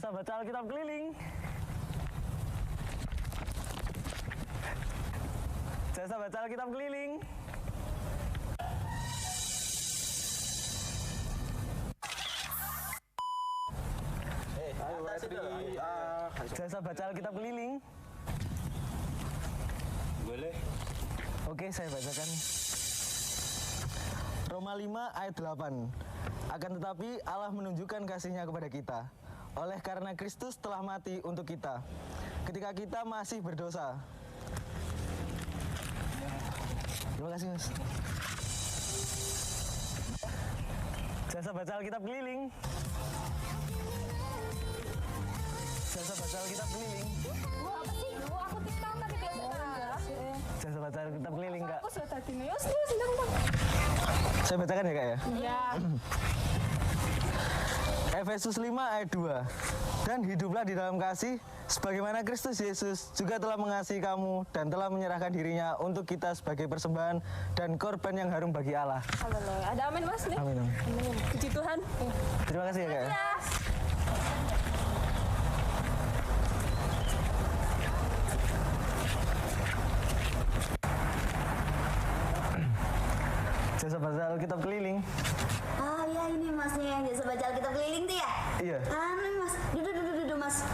Jasa baca Alkitab keliling. Jasa baca Alkitab keliling. Jasa baca Alkitab keliling. Boleh. Oke, saya bacakan. Roma 5 ayat 8. Akan tetapi Allah menunjukkan kasih-Nya kepada kita oleh karena Kristus telah mati untuk kita ketika kita masih berdosa. Terima kasih, Mas. Jasa baca Alkitab keliling. Jasa baca Alkitab keliling. Apa sih? Aku tiktok tadi kelas. Jasa baca Alkitab keliling, Kak. Aku sudah tadi nih. Sedang bang. Saya bacakan ya, Kak ya. Iya. Efesus 5 ayat 2. Dan hiduplah di dalam kasih sebagaimana Kristus Yesus juga telah mengasihi kamu dan telah menyerahkan dirinya untuk kita sebagai persembahan dan korban yang harum bagi Allah. Haleluya. Ada amin Mas nih. Amin. Amin. Puji Tuhan. Terima kasih ya, Kak ya. Jasa baca Alkitab keliling. Ah ya ini masnya yang jasa baca Alkitab keliling tuh ya? Iya. Anu mas, duduk mas.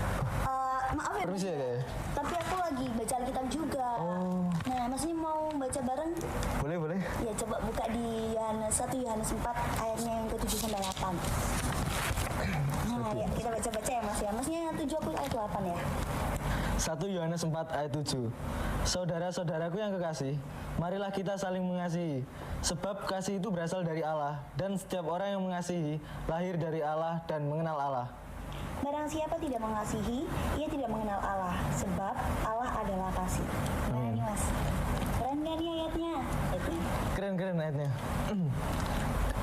Maaf ya. Permisi ya, Kak ya. Tapi aku lagi baca Alkitab juga. Oh. Nah mas ini mau baca bareng? Boleh, boleh. Ya coba buka di Yohanes 1 Yohanes 4 ayatnya yang ke-7 sampai 8. Nah ya kita baca-baca ya mas ya. Masnya yang 7 aku ayat 8 ya. 1 Yohanes 4 ayat 7. Saudara-saudaraku yang kekasih, marilah kita saling mengasihi, sebab kasih itu berasal dari Allah, dan setiap orang yang mengasihi lahir dari Allah dan mengenal Allah. Barang siapa tidak mengasihi, ia tidak mengenal Allah, sebab Allah adalah kasih. Nah ini mas, keren gak nih ayatnya? Keren ayatnya.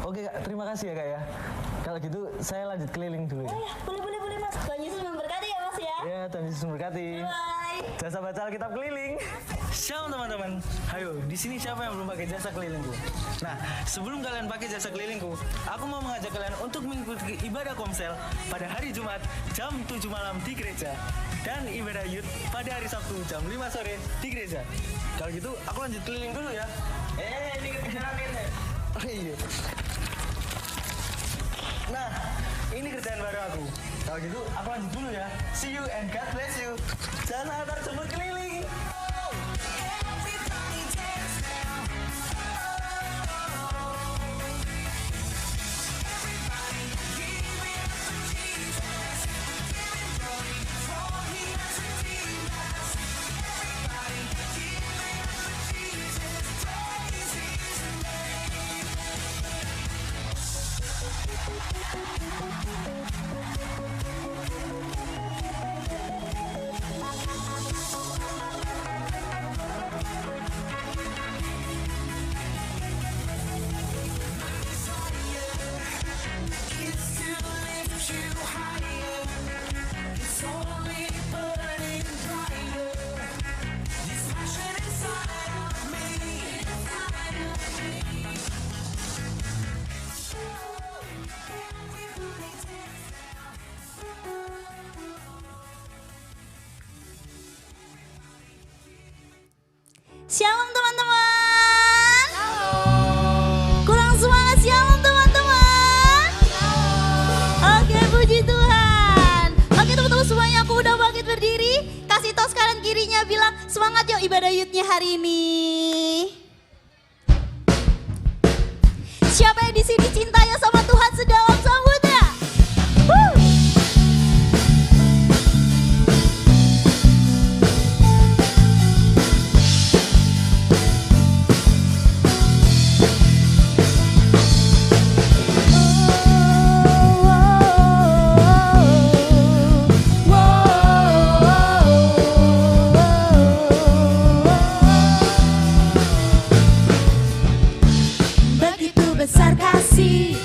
Oke, Kak, terima kasih ya, Kak ya. Kalau gitu saya lanjut keliling dulu ya. Oh ya, boleh mas. Tuhan Yesus memberkati ya mas ya. Ya, Tuhan Yesus memberkati. Bye. Jasa baca Alkitab keliling. Shalom teman-teman. Hayo, di sini siapa yang belum pakai jasa kelilingku? Nah, sebelum kalian pakai jasa kelilingku, aku mau mengajak kalian untuk mengikuti ibadah komsel pada hari Jumat jam 7 malam di gereja dan ibadah youth pada hari Sabtu jam 5 sore di gereja. Kalau gitu, aku lanjut keliling dulu ya. Ini kerjaan ini. Oh iya. Nah, ini kerjaan baru aku. Kalau gitu, aku lanjut dulu ya. See you and God bless you. Jangan antar jemput keliling. Shalom teman-teman. Kurang semangat shalom teman-teman. Oke, puji Tuhan. Oke teman-teman semuanya, aku udah bangkit berdiri. Kasih tos kanan kirinya, bilang semangat yuk ibadah youth-nya hari ini. Siapa yang di sini cintanya sama Tuhan sedalam sambutnya? Begitu besar kasih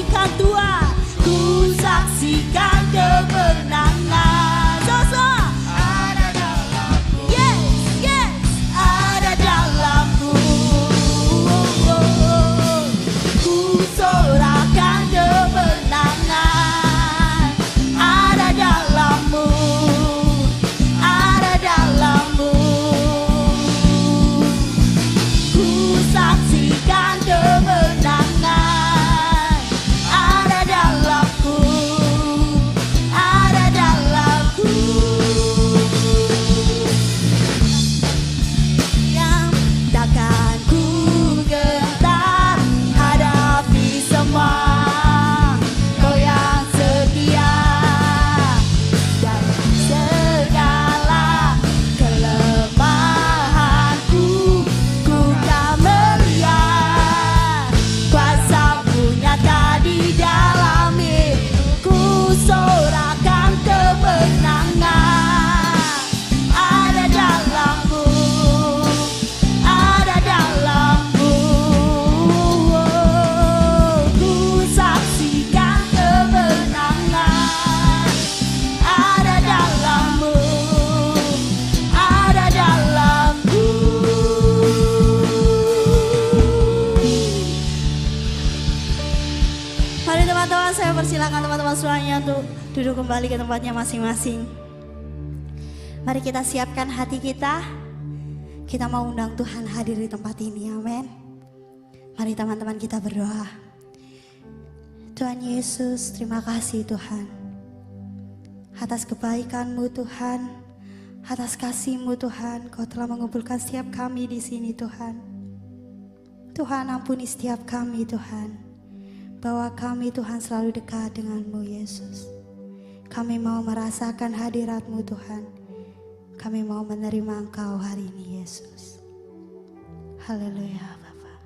saksikan Tuhan, ku saksikan kemenangan. Semua ada dalamku. Yes, yes, ada dalamku. Ku sorakan kemenangan. Ada dalammu, ada dalammu. Ku saksikan kemenangan. Ada dalamku, ada dalamku. Yang takkan ku gentar hadapi semua. Kau yang setia dan segala kelemahanku ku kan melihat kuasa-Mu nyata di dalam hidupku. Sorakan kemenangan. Ada dalammu, ada dalammu. Ku saksikan kemenangan. Ada dalammu, ada dalamku. Mari teman-teman, saya persilakan teman-teman semuanya untuk duduk kembali ke tempatnya masing-masing. Mari kita siapkan hati kita. Kita mau undang Tuhan hadir di tempat ini, amin. Mari teman-teman kita berdoa. Tuhan Yesus, terima kasih Tuhan atas kebaikan-Mu Tuhan, atas kasih-Mu Tuhan. Kau telah mengumpulkan setiap kami di sini Tuhan. Tuhan, ampuni setiap kami Tuhan, bahwa kami Tuhan selalu dekat dengan-Mu Yesus. Kami mau merasakan hadirat-Mu Tuhan. Kami mau menerima Engkau hari ini Yesus. Haleluya Bapa.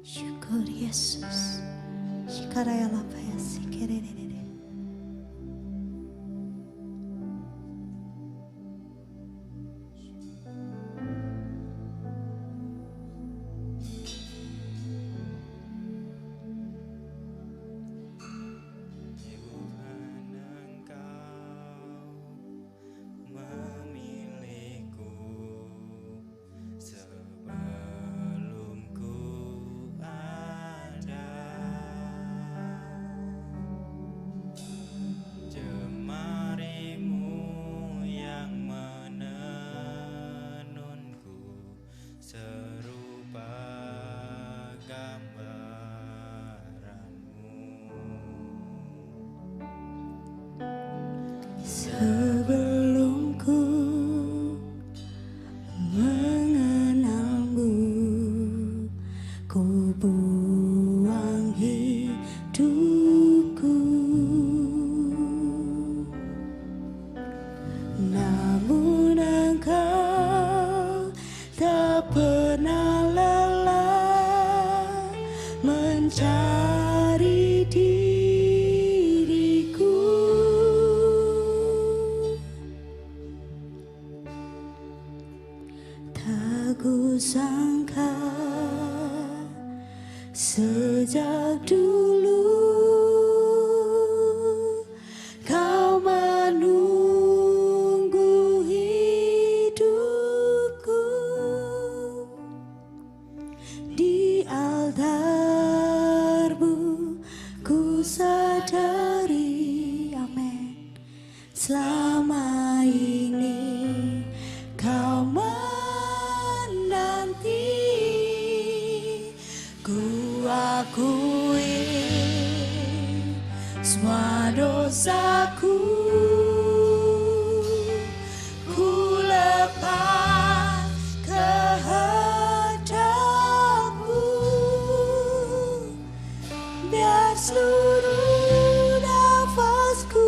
Syukur Yesus. Shikaraya lapaya sikerere. Sebelum ku mengenalmu, ku buang hidupku. Namun Engkau tak pernah lelah mencari diriku. Tak kusangka sejak dulu Kau menunggu hidupku di altar-Mu. Ku sadari, amin, selama ini Kau menanti. Ku akui semua dosaku, ku lepas ke hadap-Mu. Biar seluruh nafasku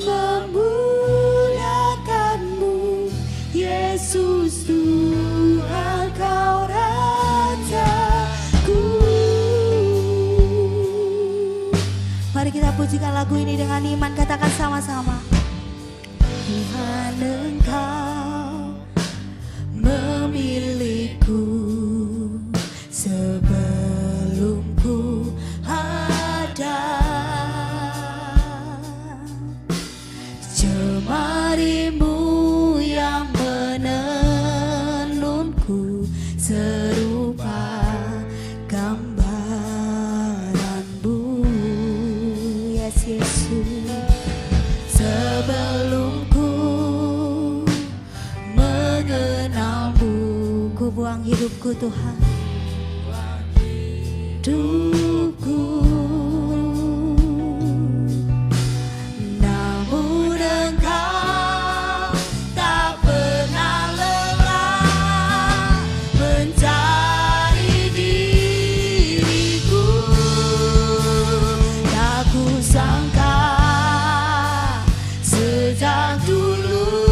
memuliakan-Mu, Yesus Tuhan, Kau Rajaku. Mari kita pujikan lagu ini dengan iman, katakan sama-sama. Tuhan, Engkau memilihku sebelum ruang hidupku Tuhan, hidupku. Namun Engkau tak pernah lelah mencari diriku. Tak kusangka sejak dulu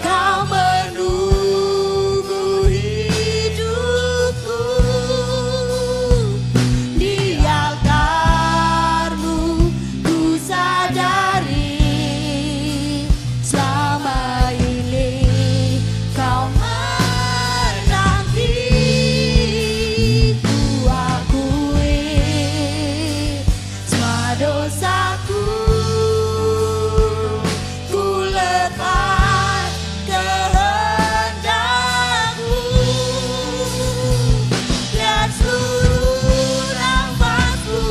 Kau menunggu hidupku. Di altarmu ku sadari selama ini Kau menanti. Ku akui semua dosaku, ku lepas kehendakmu. Biar seluruh nafasku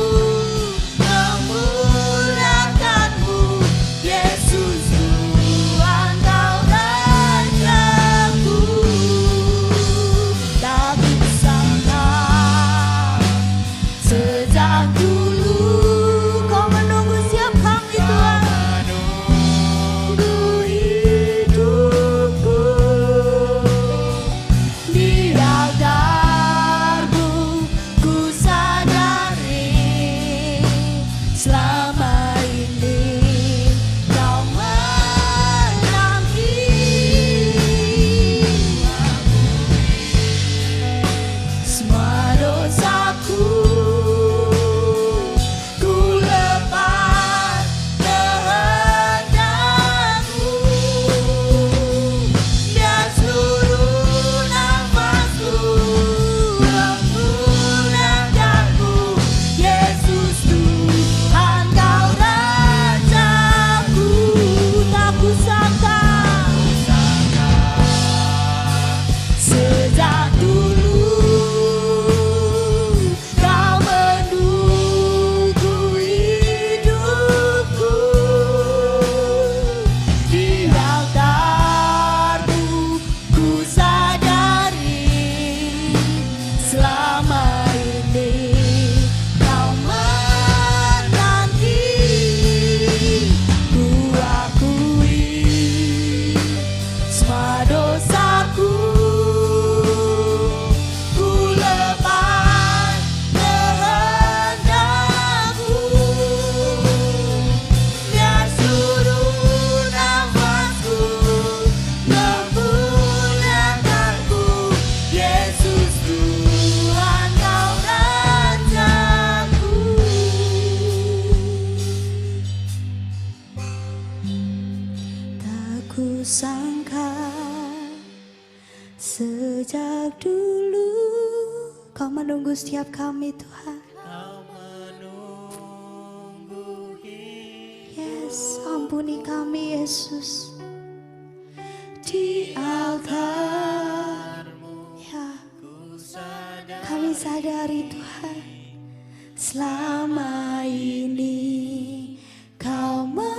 memuliakanmu, Yesus Tuhan Kau Rajaku. Tak kusangka sejak dulu Kau menunggu siap kami Tuhan, menunggu hidupku. Di altarmu ku sadari selama ini Kau menanti. Semua dosaku ku lepas kehendakmu. Biar seluruh nafasku memuliakanmu, Yesus Tuhan Kau Rajaku. Tak kusangka sejak dulu Kau menunggu hidupku. Di altarmu ku sadari selama ini Kau menanti. Ku akui semua dosaku, ku lepas kehendakmu. Biar seluruh nafasku memuliakanmu, Yesus Tuhan Kau Rajaku. Tak kusangka sejak dulu Kau menunggu setiap kami Tuhan. Yes, ampuni kami Yesus. Di altarmu ya, kami sadari Tuhan selama ini Kau menanti.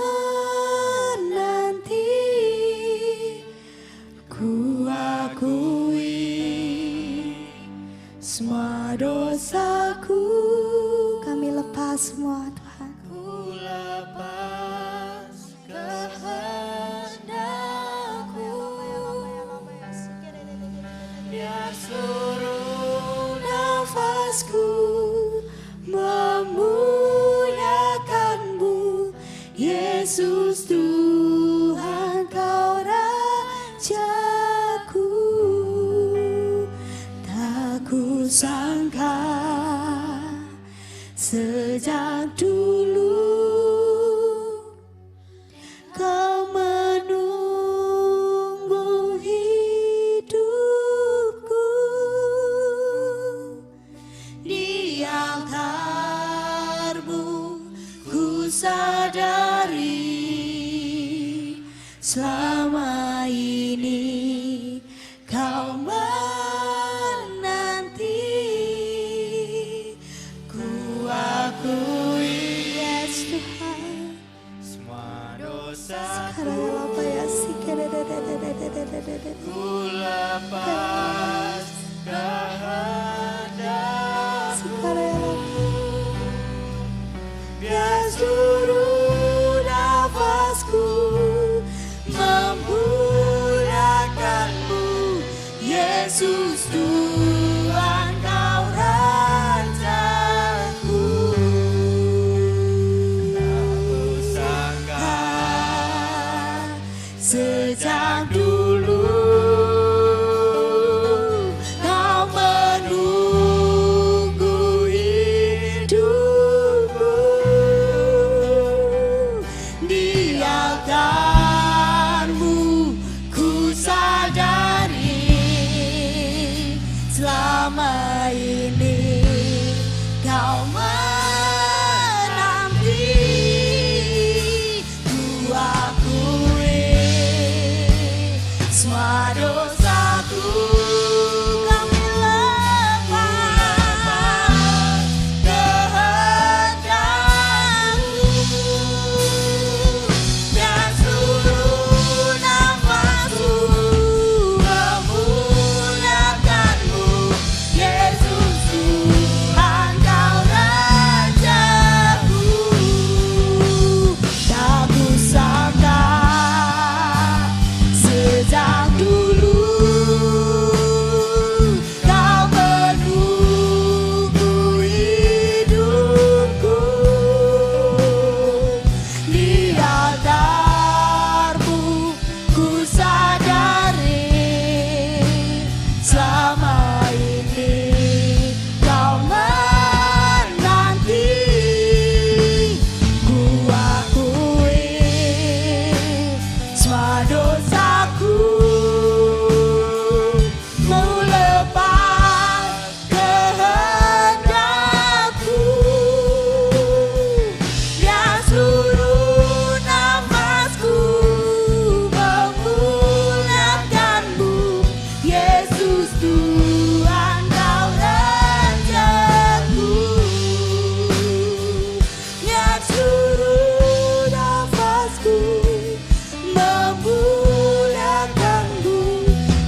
Ku akui semua dosaku, kami lepas semua Tuhan. Ku lepas kehendakmu. Biar seluruh nafasku memuliakanmu, Yesus Tuhan Kau Rajaku. Tak kusangka sejak dulu Kau menunggu hidupku. Di altarmu ku sadari selama ini Kau menanti. Ku akui yes Tuhan semua dosa. Sekarang apa ya sih Ku lepas kehendakmu, biar seluruh nafasku memuliakanmu, Yesus Tuhan Kau Rajaku. Aku sangka sejak dulu Kau menunggu hidupku, di altarmu ku sadari selama ini Kau menanti. Ku akui semua dosaku, kami lepas kehendakmu, biar seluruh nafasku memuliakanmu, Yesus Tuhan Kau Rajaku. Tak kusangka sejak dulu Kau menunggu hidupku, di altarmu ku sadari selama ini Kau menanti. Ku akui semua dosaku, mau lepas kehendakku, biar seluruh nafasku memuliakanmu, Yesus Tuhan Kau Rajaku. Biar seluruh nafasku memuliakanmu,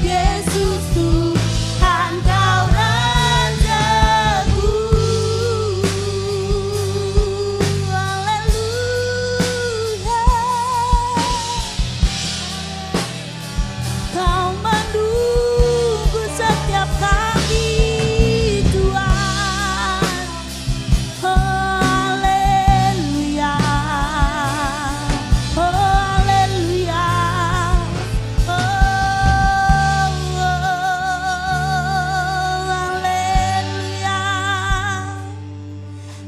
Yesus Tuhan Kau Rajaku. Haleluya. Kau menunggu setiap kami, Tuhan. Haleluya. Haleluya. Haleluya.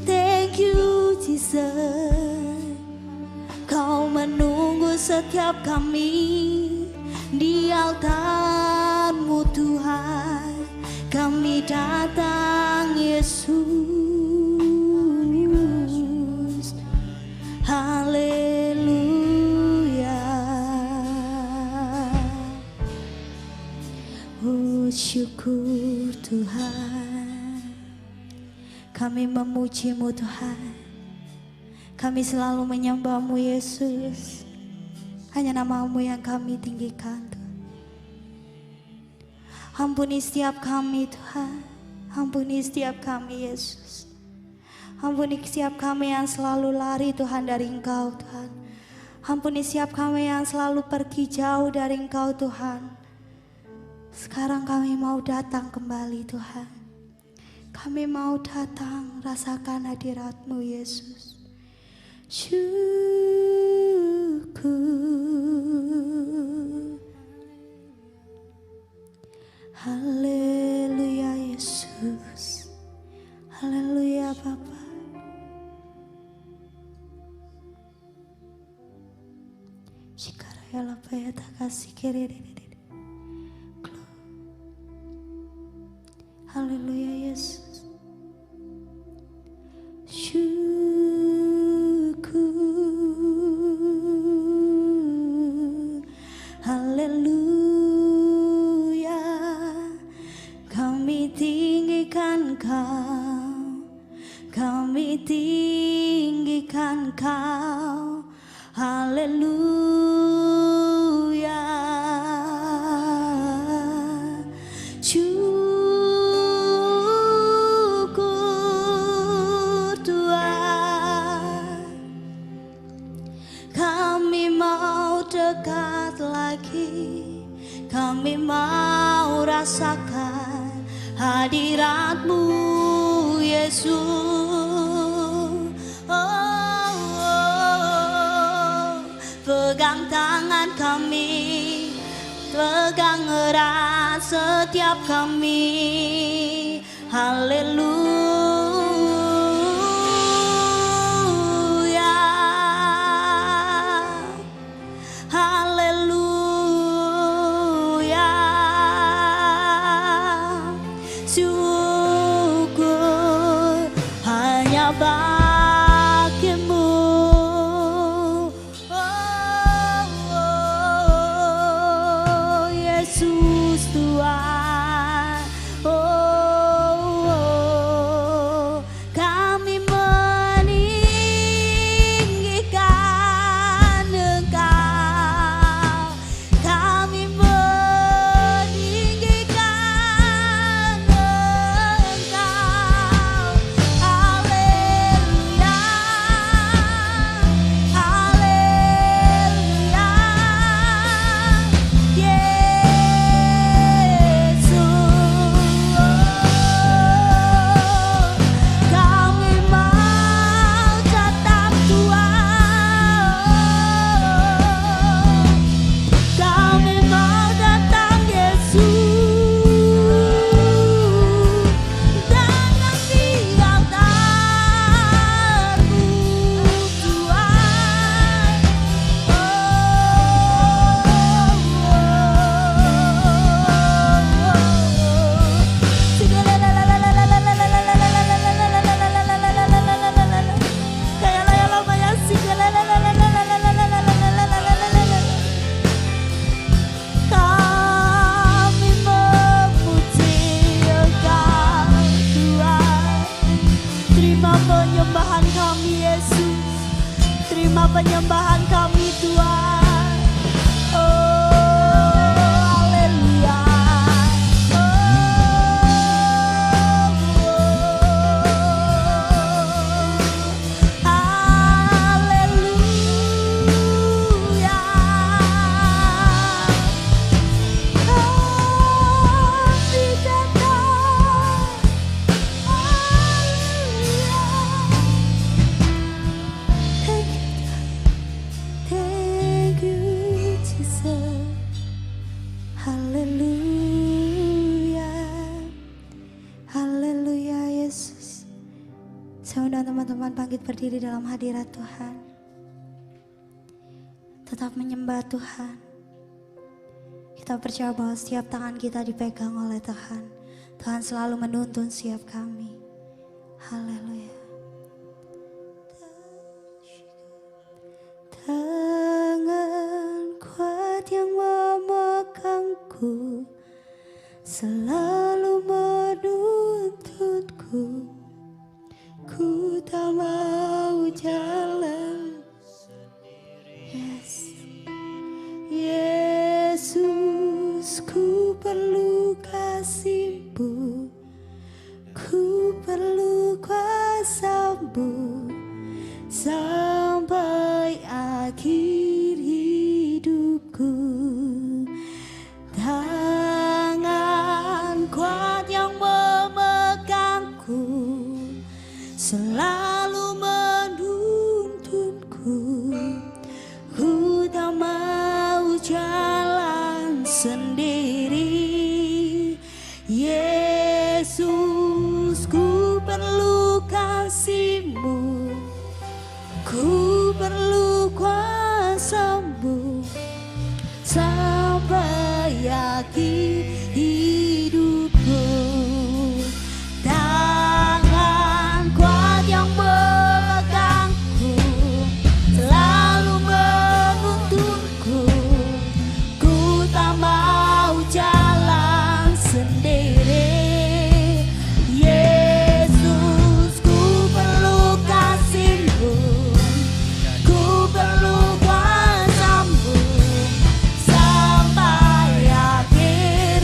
Thank you Jesus. Kau menunggu setiap kami di altar-Mu Tuhan. Kami datang Yesus. Haleluya. Oh syukur Tuhan. Kami memuji-Mu Tuhan. Kami selalu menyembah-Mu Yesus. Hanya nama-Mu yang kami tinggikan Tuhan. Ampuni setiap kami Tuhan. Ampuni setiap kami Yesus. Ampuni setiap kami yang selalu lari Tuhan dari Engkau Tuhan. Ampuni setiap kami yang selalu pergi jauh dari Engkau Tuhan. Sekarang kami mau datang kembali Tuhan. Kami mau datang rasakan hadirat-Mu Yesus. Syukur. Haleluya Yesus. Haleluya Bapa. Shikaraya lapaya takasi kerere. Haleluya Yesus. Syukur. Haleluya. Kami tinggikan Kau. Kami tinggikan Kau. Haleluya. dekat lagi, kami mau rasakan hadirat-Mu Yesus. Pegang tangan kami, pegang erat setiap kami. Haleluya, haleluya. Syukur hanya bagimu. Yesus Tuhan, kami meninggikan Engkau, kami meninggikan Engkau. Haleluya, haleluya. Kami mau tetap Tuhan, kami mau datang Yesus, dengan di altar-Mu Tuhan. Kami memuji Engkau Tuhan. Terima penyembahan kami Yesus, terima penyembahan kami Tuhan. Haleluya. Haleluya. Kami datang. Haleluya. Thank you, Jesus. Haleluya, haleluya Yesus. Saya undang teman-teman bangkit berdiri dalam hadirat Tuhan. Tetap menyembah Tuhan. Kita percaya bahwa setiap tangan kita dipegang oleh Tuhan. Tuhan selalu menuntun setiap kami. Haleluya. Tangan kuat yang memegangku, selalu menuntutku. Ku tak mau jalan. Yes. Yesus, ku perlu kasih-Mu, ku perlu kuasa-Mu sampai akhir hidupku. Tangan kuat yang memegangku, selalu menuntunku. Ku tak mau jalan sendiri. Yesus, ku perlu kasih-Mu, ku perlu kuasa-Mu sampai akhir hidupku. Tangan kuat yang memegangku, selalu menuntunku. Ku tak mau jalan sendiri. Yesus, ku perlu kasih-Mu, ku perlu kuasa-Mu sampai akhir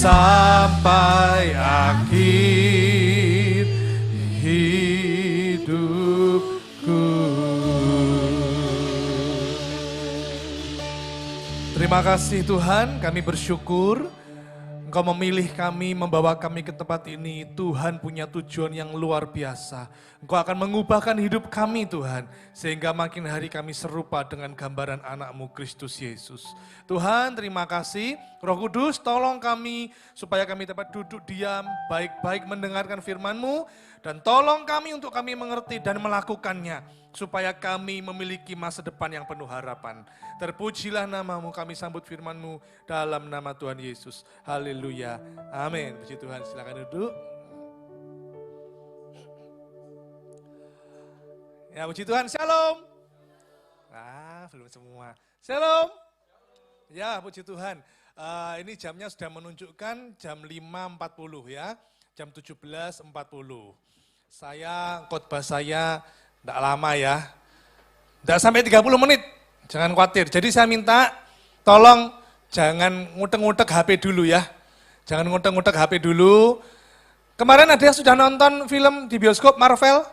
sampai akhir hidupku. Terima kasih Tuhan, kami bersyukur Engkau memilih kami, membawa kami ke tempat ini. Tuhan punya tujuan yang luar biasa. Engkau akan mengubahkan hidup kami Tuhan, sehingga makin hari kami serupa dengan gambaran anak-Mu Kristus Yesus. Tuhan terima kasih, Roh Kudus tolong kami supaya kami dapat duduk diam, baik-baik mendengarkan firman-Mu, dan tolong kami untuk kami mengerti dan melakukannya, supaya kami memiliki masa depan yang penuh harapan. Terpujilah nama-Mu, kami sambut firman-Mu dalam nama Tuhan Yesus. Haleluya. Amin. Puji Tuhan, silakan duduk. Ya, puji Tuhan, shalom. Belum semua. Shalom. Ya, puji Tuhan. Ini jamnya sudah menunjukkan jam 5.40 ya. Jam 17.40. Khotbah saya tidak lama ya. Tidak sampai 30 menit. Jangan khawatir. Jadi saya minta tolong jangan ngutek-ngutek HP dulu ya. Jangan ngutek-ngutek HP dulu. Kemarin ada yang sudah nonton film di bioskop Marvel?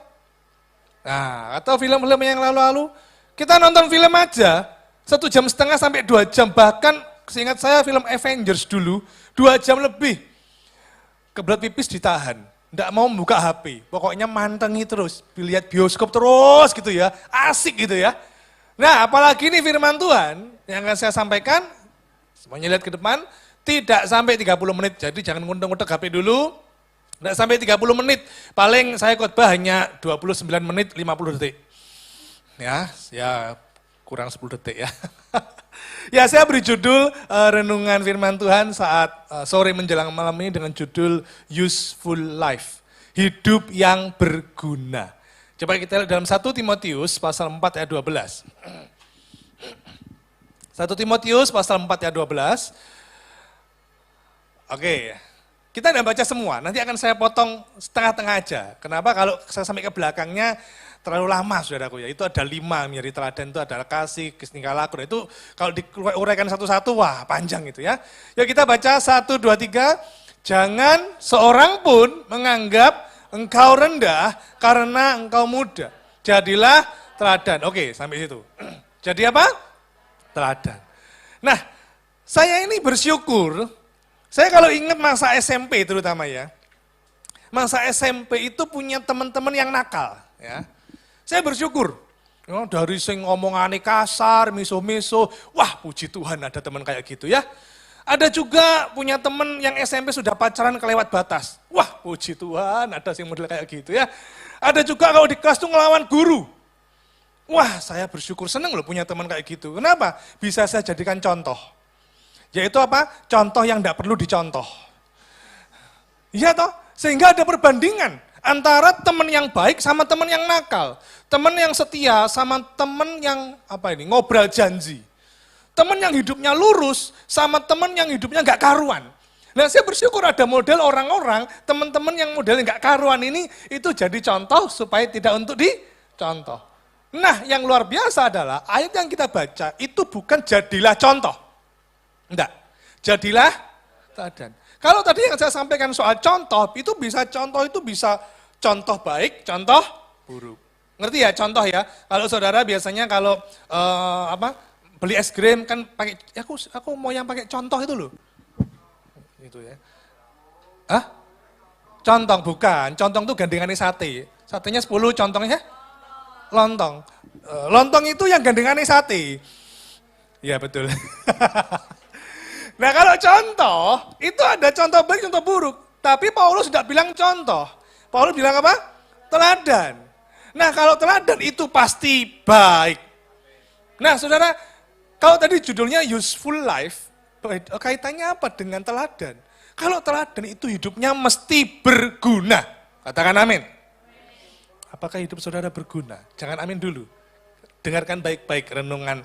Nah, atau film-film yang lalu-lalu. Kita nonton film aja 1,5 jam sampai 2 jam. Bahkan seingat saya film Avengers dulu 2 jam lebih. Kebelet pipis ditahan. Tidak mau membuka HP. Pokoknya mantengi terus. Lihat bioskop terus gitu ya. Asik gitu ya. Nah, apalagi ini firman Tuhan yang akan saya sampaikan, semuanya lihat ke depan, tidak sampai 30 menit. Jadi jangan ngutek-ngutek HP dulu, tidak sampai 30 menit. Paling saya khotbah hanya 29 menit 50 detik. Ya kurang 10 detik ya. Ya, saya beri judul renungan firman Tuhan saat sore menjelang malam ini dengan judul Useful Life, hidup yang berguna. Coba kita lihat dalam 1 Timotius pasal 4 ayat 12. 1 Timotius pasal 4 ayat 12. Oke, kita tidak baca semua, nanti akan saya potong setengah-tengah aja. Kenapa? Kalau saya sampai ke belakangnya terlalu lama saudaraku ya. Itu ada 5 menjadi teladan, itu adalah kasih, tingkah laku. Itu kalau diuraikan satu-satu, wah panjang itu ya. Yuk kita baca 1, 2, 3. Jangan seorang pun menganggap engkau rendah karena engkau muda. Jadilah teladan. Oke, sampai situ. Jadi apa? Teladan. Nah, saya ini bersyukur. Saya kalau ingat masa SMP terutama ya. Masa SMP itu punya teman-teman yang nakal. Ya. Saya bersyukur. Dari sing ngomongane kasar, miso-miso. Wah, puji Tuhan ada teman kayak gitu ya. Ada juga punya teman yang SMP sudah pacaran kelewat batas. Wah, puji Tuhan ada yang model kayak gitu ya. Ada juga kalau di kelas tuh ngelawan guru. Wah, saya bersyukur seneng loh punya teman kayak gitu. Kenapa? Bisa saya jadikan contoh. Yaitu apa? Contoh yang tidak perlu dicontoh. Iya toh? Sehingga ada perbandingan antara teman yang baik sama teman yang nakal. Teman yang setia sama teman yang ngobrol janji. Teman yang hidupnya lurus sama teman yang hidupnya nggak karuan. Nah, saya bersyukur ada model orang-orang, teman-teman yang model nggak karuan ini itu jadi contoh supaya tidak untuk dicontoh. Nah, yang luar biasa adalah ayat yang kita baca itu bukan jadilah contoh. Enggak, jadilah teladan. Kalau tadi yang saya sampaikan soal contoh itu bisa contoh baik, contoh buruk. Ngerti ya contoh ya? Kalau saudara biasanya kalau beli es krim kan pakai, aku mau yang pakai contoh itu loh. Itu ya. Contong bukan, contong itu gandengannya sate. Satenya 10, contongnya lontong. Lontong itu yang gandengannya sate. Iya betul. Nah kalau contoh, itu ada contoh baik, contoh buruk. Tapi Paulus tidak bilang contoh. Paulus bilang apa? Teladan. Nah kalau teladan itu pasti baik. Nah saudara, kalau tadi judulnya Useful Life, kaitannya apa dengan teladan? Kalau teladan itu hidupnya mesti berguna. Katakan amin. Apakah hidup saudara berguna? Jangan amin dulu. Dengarkan baik-baik renungan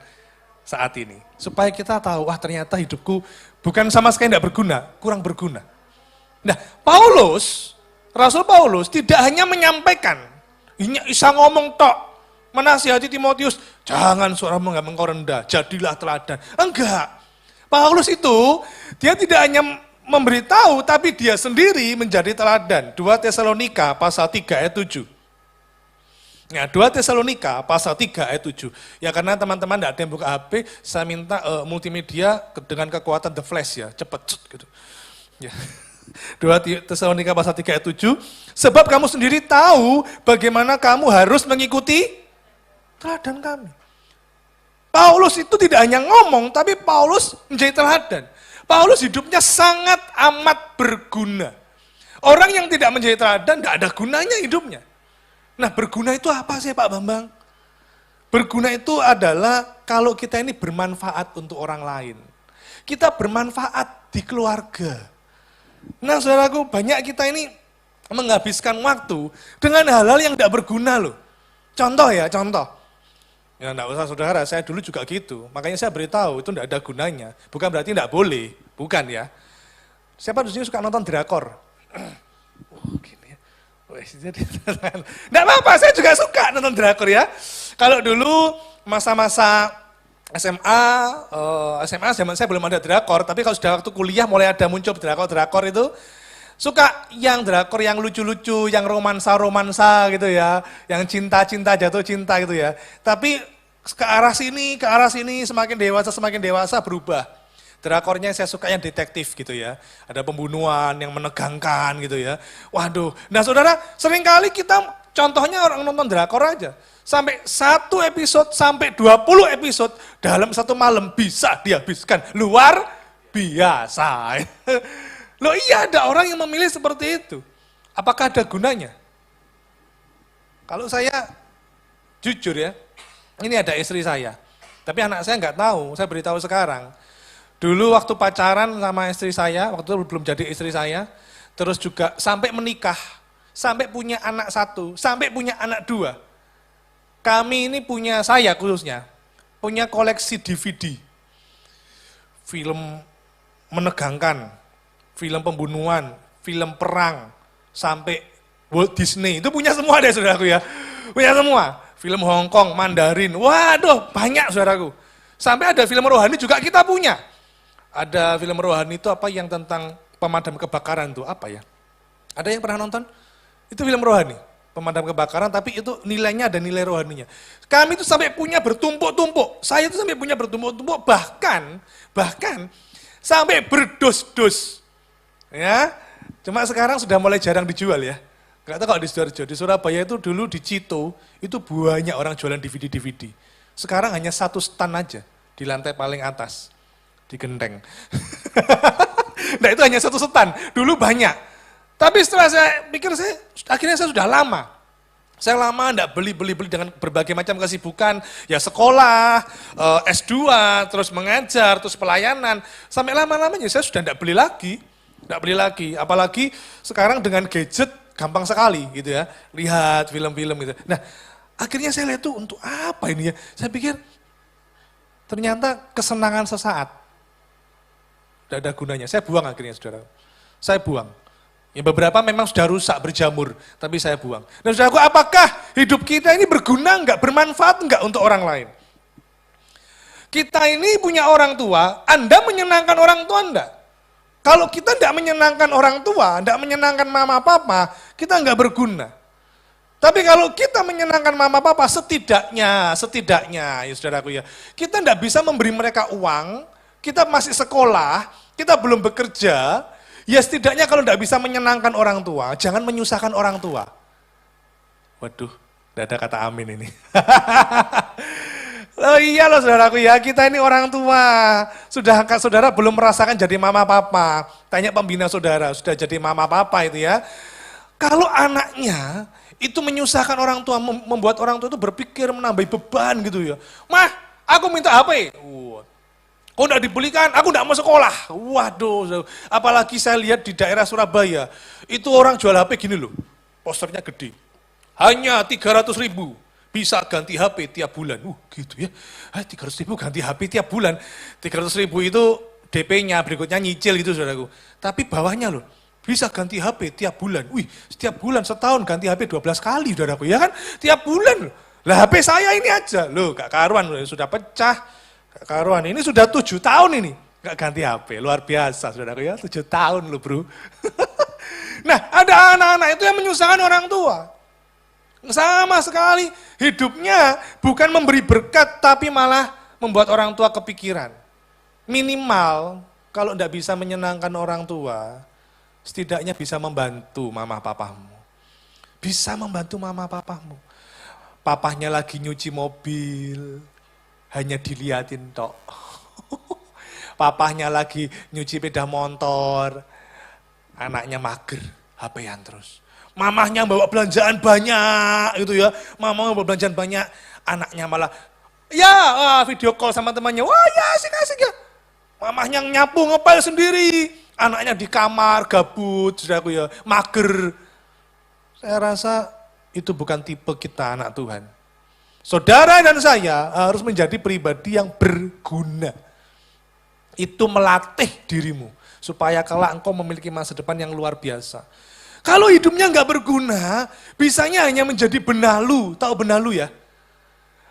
saat ini. Supaya kita tahu, wah ternyata hidupku bukan sama sekali tidak berguna, kurang berguna. Nah, Rasul Paulus tidak hanya menyampaikan, bisa ngomong tok, menasihati Timotius, jangan suaramu engkau rendah, jadilah teladan. Enggak. Paulus itu, dia tidak hanya memberitahu, tapi dia sendiri menjadi teladan. 2 Tesalonika pasal 3 ayat 7. Ya, 2 Tesalonika pasal 3 ayat 7. Ya karena teman-teman tidak ada yang buka HP, saya minta multimedia dengan kekuatan The Flash ya, cepet gitu. Ya. 2 Tesalonika pasal 3 ayat 7. Sebab kamu sendiri tahu bagaimana kamu harus mengikuti teladan kami. Paulus itu tidak hanya ngomong, tapi Paulus menjadi teladan. Paulus hidupnya sangat amat berguna. Orang yang tidak menjadi teladan, tidak ada gunanya hidupnya. Nah berguna itu apa sih Pak Bambang? Berguna itu adalah kalau kita ini bermanfaat untuk orang lain. Kita bermanfaat di keluarga. Nah saudaraku, banyak kita ini menghabiskan waktu dengan hal-hal yang tidak berguna loh. Contoh ya, contoh. Ya enggak usah saudara, saya dulu juga gitu. Makanya saya beritahu itu enggak ada gunanya. Bukan berarti enggak boleh, bukan ya. Siapa di sini suka nonton drakor? Oh, gini ya. Enggak apa-apa, saya juga suka nonton drakor ya. Kalau dulu masa-masa SMA zaman saya belum ada drakor, tapi kalau sudah waktu kuliah mulai ada muncul drakor itu. Suka yang drakor yang lucu-lucu, yang romansa-romansa gitu ya, yang cinta-cinta, jatuh cinta gitu ya. Tapi ke arah sini, semakin dewasa berubah. Drakornya saya suka yang detektif gitu ya. Ada pembunuhan yang menegangkan gitu ya. Waduh, nah saudara seringkali kita contohnya orang nonton drakor aja. Sampai 1 episode, sampai 20 episode dalam satu malam bisa dihabiskan. Luar biasa. Loh iya ada orang yang memilih seperti itu. Apakah ada gunanya? Kalau saya jujur ya, ini ada istri saya. Tapi anak saya nggak tahu, saya beritahu sekarang. Dulu waktu pacaran sama istri saya, waktu itu belum jadi istri saya, terus juga sampai menikah, sampai punya anak 1, sampai punya anak 2. Kami ini punya, saya khususnya, punya koleksi DVD. Film menegangkan, film pembunuhan, film perang, sampai Walt Disney, itu punya semua deh saudaraku ya. Punya semua, film Hong Kong, Mandarin, waduh banyak saudaraku. Sampai ada film rohani juga kita punya. Ada film rohani itu apa yang tentang pemadam kebakaran tuh, apa ya? Ada yang pernah nonton? Itu film rohani, pemadam kebakaran, tapi itu nilainya ada nilai rohaninya. Kami itu sampai punya bertumpuk-tumpuk, saya itu sampai punya bertumpuk-tumpuk, bahkan sampai berdos-dos. Ya, cuma sekarang sudah mulai jarang dijual ya. Enggak tahu kalau di Sidoarjo, di Surabaya itu dulu di Cito, itu banyak orang jualan DVD. Sekarang hanya 1 stand aja di lantai paling atas, di genteng. Nah itu hanya 1 stand, dulu banyak. Tapi setelah saya pikir, akhirnya saya sudah lama. Saya lama enggak beli dengan berbagai macam kesibukan, ya sekolah, S2, terus mengajar, terus pelayanan. Sampai lama-lamanya saya sudah enggak beli lagi. Apalagi sekarang dengan gadget gampang sekali gitu ya, lihat film-film gitu. Nah akhirnya saya lihat tuh untuk apa ini ya, saya pikir ternyata kesenangan sesaat, tidak ada gunanya, saya buang akhirnya saudara, saya buang. Ya beberapa memang sudah rusak, berjamur, tapi saya buang. Dan saudaraku, apakah hidup kita ini berguna enggak, bermanfaat enggak untuk orang lain? Kita ini punya orang tua, Anda menyenangkan orang tua enggak? Kalau kita tidak menyenangkan orang tua, tidak menyenangkan mama papa, kita nggak berguna. Tapi kalau kita menyenangkan mama papa, setidaknya ya saudaraku ya, kita tidak bisa memberi mereka uang, kita masih sekolah, kita belum bekerja, ya setidaknya kalau tidak bisa menyenangkan orang tua, jangan menyusahkan orang tua. Waduh, tidak ada kata amin ini. Oh iya loh saudaraku ya, kita ini orang tua. Saudara belum merasakan jadi mama papa. Tanya pembina saudara, sudah jadi mama papa itu ya. Kalau anaknya itu menyusahkan orang tua, membuat orang tua itu berpikir menambah beban gitu ya. Mah, aku minta HP. Kok enggak dibelikan, aku enggak mau sekolah. Waduh, apalagi saya lihat di daerah Surabaya, itu orang jual HP gini loh, posternya gede. Hanya 300.000. Bisa ganti HP tiap bulan. Gitu ya. 300.000 ganti HP tiap bulan. 300.000 itu DP-nya, berikutnya nyicil gitu saudaraku. Tapi bawahnya loh, bisa ganti HP tiap bulan. Setiap bulan, setahun ganti HP 12 kali saudaraku. Ya kan? Tiap bulan. Lah HP saya ini aja. Loh, gak karuan, sudah pecah. Gak karuan. Ini sudah 7 tahun ini. nggak ganti HP, luar biasa saudaraku ya, 7 tahun loh bro. Nah ada anak-anak itu yang menyusahkan orang tua. Sama sekali hidupnya bukan memberi berkat tapi malah membuat orang tua kepikiran. Minimal kalau tidak bisa menyenangkan orang tua, setidaknya bisa membantu mama papamu. Bisa membantu mama papamu. Papahnya lagi nyuci mobil, hanya diliatin tok. Papahnya lagi nyuci sepeda motor, anaknya mager, HP-an terus. Mamahnya bawa belanjaan banyak gitu ya, mamahnya bawa belanjaan banyak, anaknya malah ya video call sama temannya, wah ya asik-asik ya. Mamahnya nyapu ngepel sendiri, anaknya di kamar gabut, saudaraku ya, mager. Saya rasa itu bukan tipe kita anak Tuhan. Saudara dan saya harus menjadi pribadi yang berguna. Itu melatih dirimu supaya kelak engkau memiliki masa depan yang luar biasa. Kalau hidupnya nggak berguna, bisanya hanya menjadi benalu. Tahu benalu ya?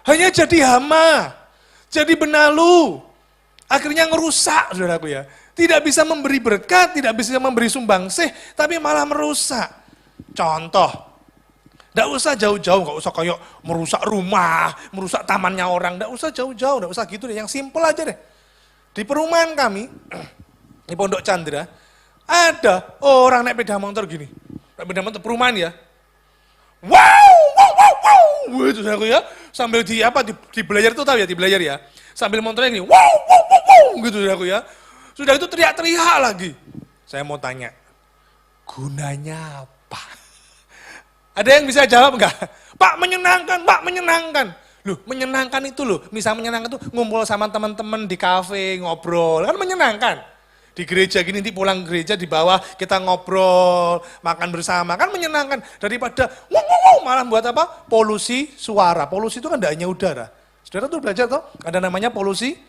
Hanya jadi hama, jadi benalu. Akhirnya ngerusak, saudaraku ya. Tidak bisa memberi berkat, tidak bisa memberi sumbangsih, tapi malah merusak. Contoh, tidak usah jauh-jauh, nggak usah kayak merusak rumah, merusak tamannya orang, tidak usah jauh-jauh, tidak usah gitu deh, yang simpel aja deh. Di perumahan kami, di Pondok Chandra, ada orang naik sepeda motor gini, naik sepeda motor perumahan ya. Wow, itu aku ya, sambil di belajar itu tahu ya, di belajar ya, sambil motornya gini, wow, gitu aku ya. Sudah itu teriak-teriak lagi. Saya mau tanya, gunanya apa? Ada yang bisa jawab enggak? Pak menyenangkan. Loh, menyenangkan itu loh, misal menyenangkan itu ngumpul sama teman-teman di kafe, ngobrol, kan menyenangkan. Di gereja gini, nanti pulang gereja di bawah kita ngobrol, makan bersama, kan menyenangkan. Daripada malah buat apa? Polusi suara. Polusi itu kan tidak hanya udara. Saudara tuh belajar toh, ada namanya polusi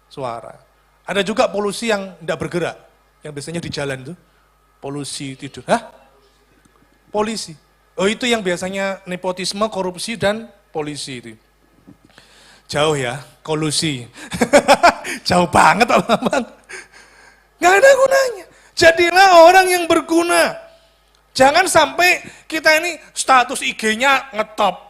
suara. Ada juga polusi yang tidak bergerak, yang biasanya di jalan tuh. Polusi tidur. Hah? Polisi. Oh itu yang biasanya nepotisme, korupsi, dan polisi itu. Jauh ya, kolusi. Jauh banget teman-teman. Gak ada gunanya. Jadilah orang yang berguna. Jangan sampai kita ini status IG-nya ngetop.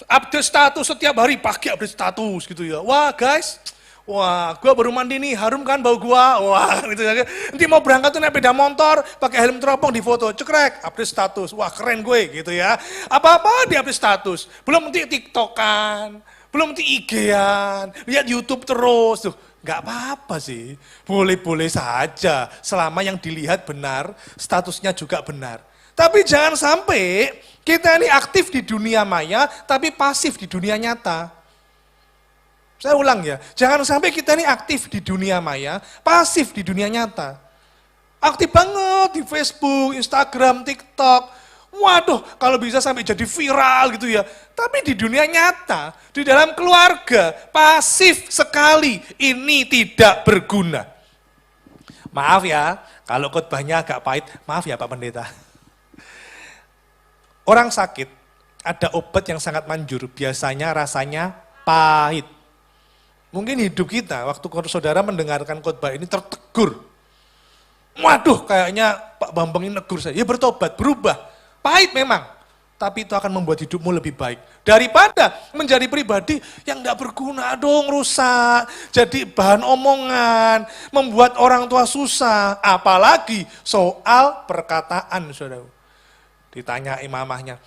Update status setiap hari, pagi update status gitu ya. Wah guys, wah gua baru mandi nih, harum kan bau gua. Wah gitu ya. Nanti mau berangkat tuh naik sepeda motor, pakai helm teropong di foto, cekrek, update status. Wah keren gue gitu ya. Apa-apa di update status. Belum nanti TikTokan, belum nanti IG-an, lihat YouTube terus tuh. Gak apa-apa sih, boleh-boleh saja selama yang dilihat benar, statusnya juga benar. Tapi jangan sampai kita ini aktif di dunia maya, tapi pasif di dunia nyata. Saya ulang ya, jangan sampai kita ini aktif di dunia maya, pasif di dunia nyata. Aktif banget di Facebook, Instagram, TikTok. Waduh, kalau bisa sampai jadi viral gitu ya. Tapi di dunia nyata, di dalam keluarga, pasif sekali, ini tidak berguna. Maaf ya, kalau khotbahnya agak pahit, maaf ya Pak Pendeta. Orang sakit, ada obat yang sangat manjur, biasanya rasanya pahit. Mungkin hidup kita, waktu saudara mendengarkan khotbah ini tertegur. Waduh, kayaknya Pak Bambang ini negur saya, ya bertobat, berubah. Pahit memang, tapi itu akan membuat hidupmu lebih baik. Daripada menjadi pribadi yang tidak berguna dong, rusak. Jadi bahan omongan, membuat orang tua susah. Apalagi soal perkataan, saudara. Ditanya imamahnya,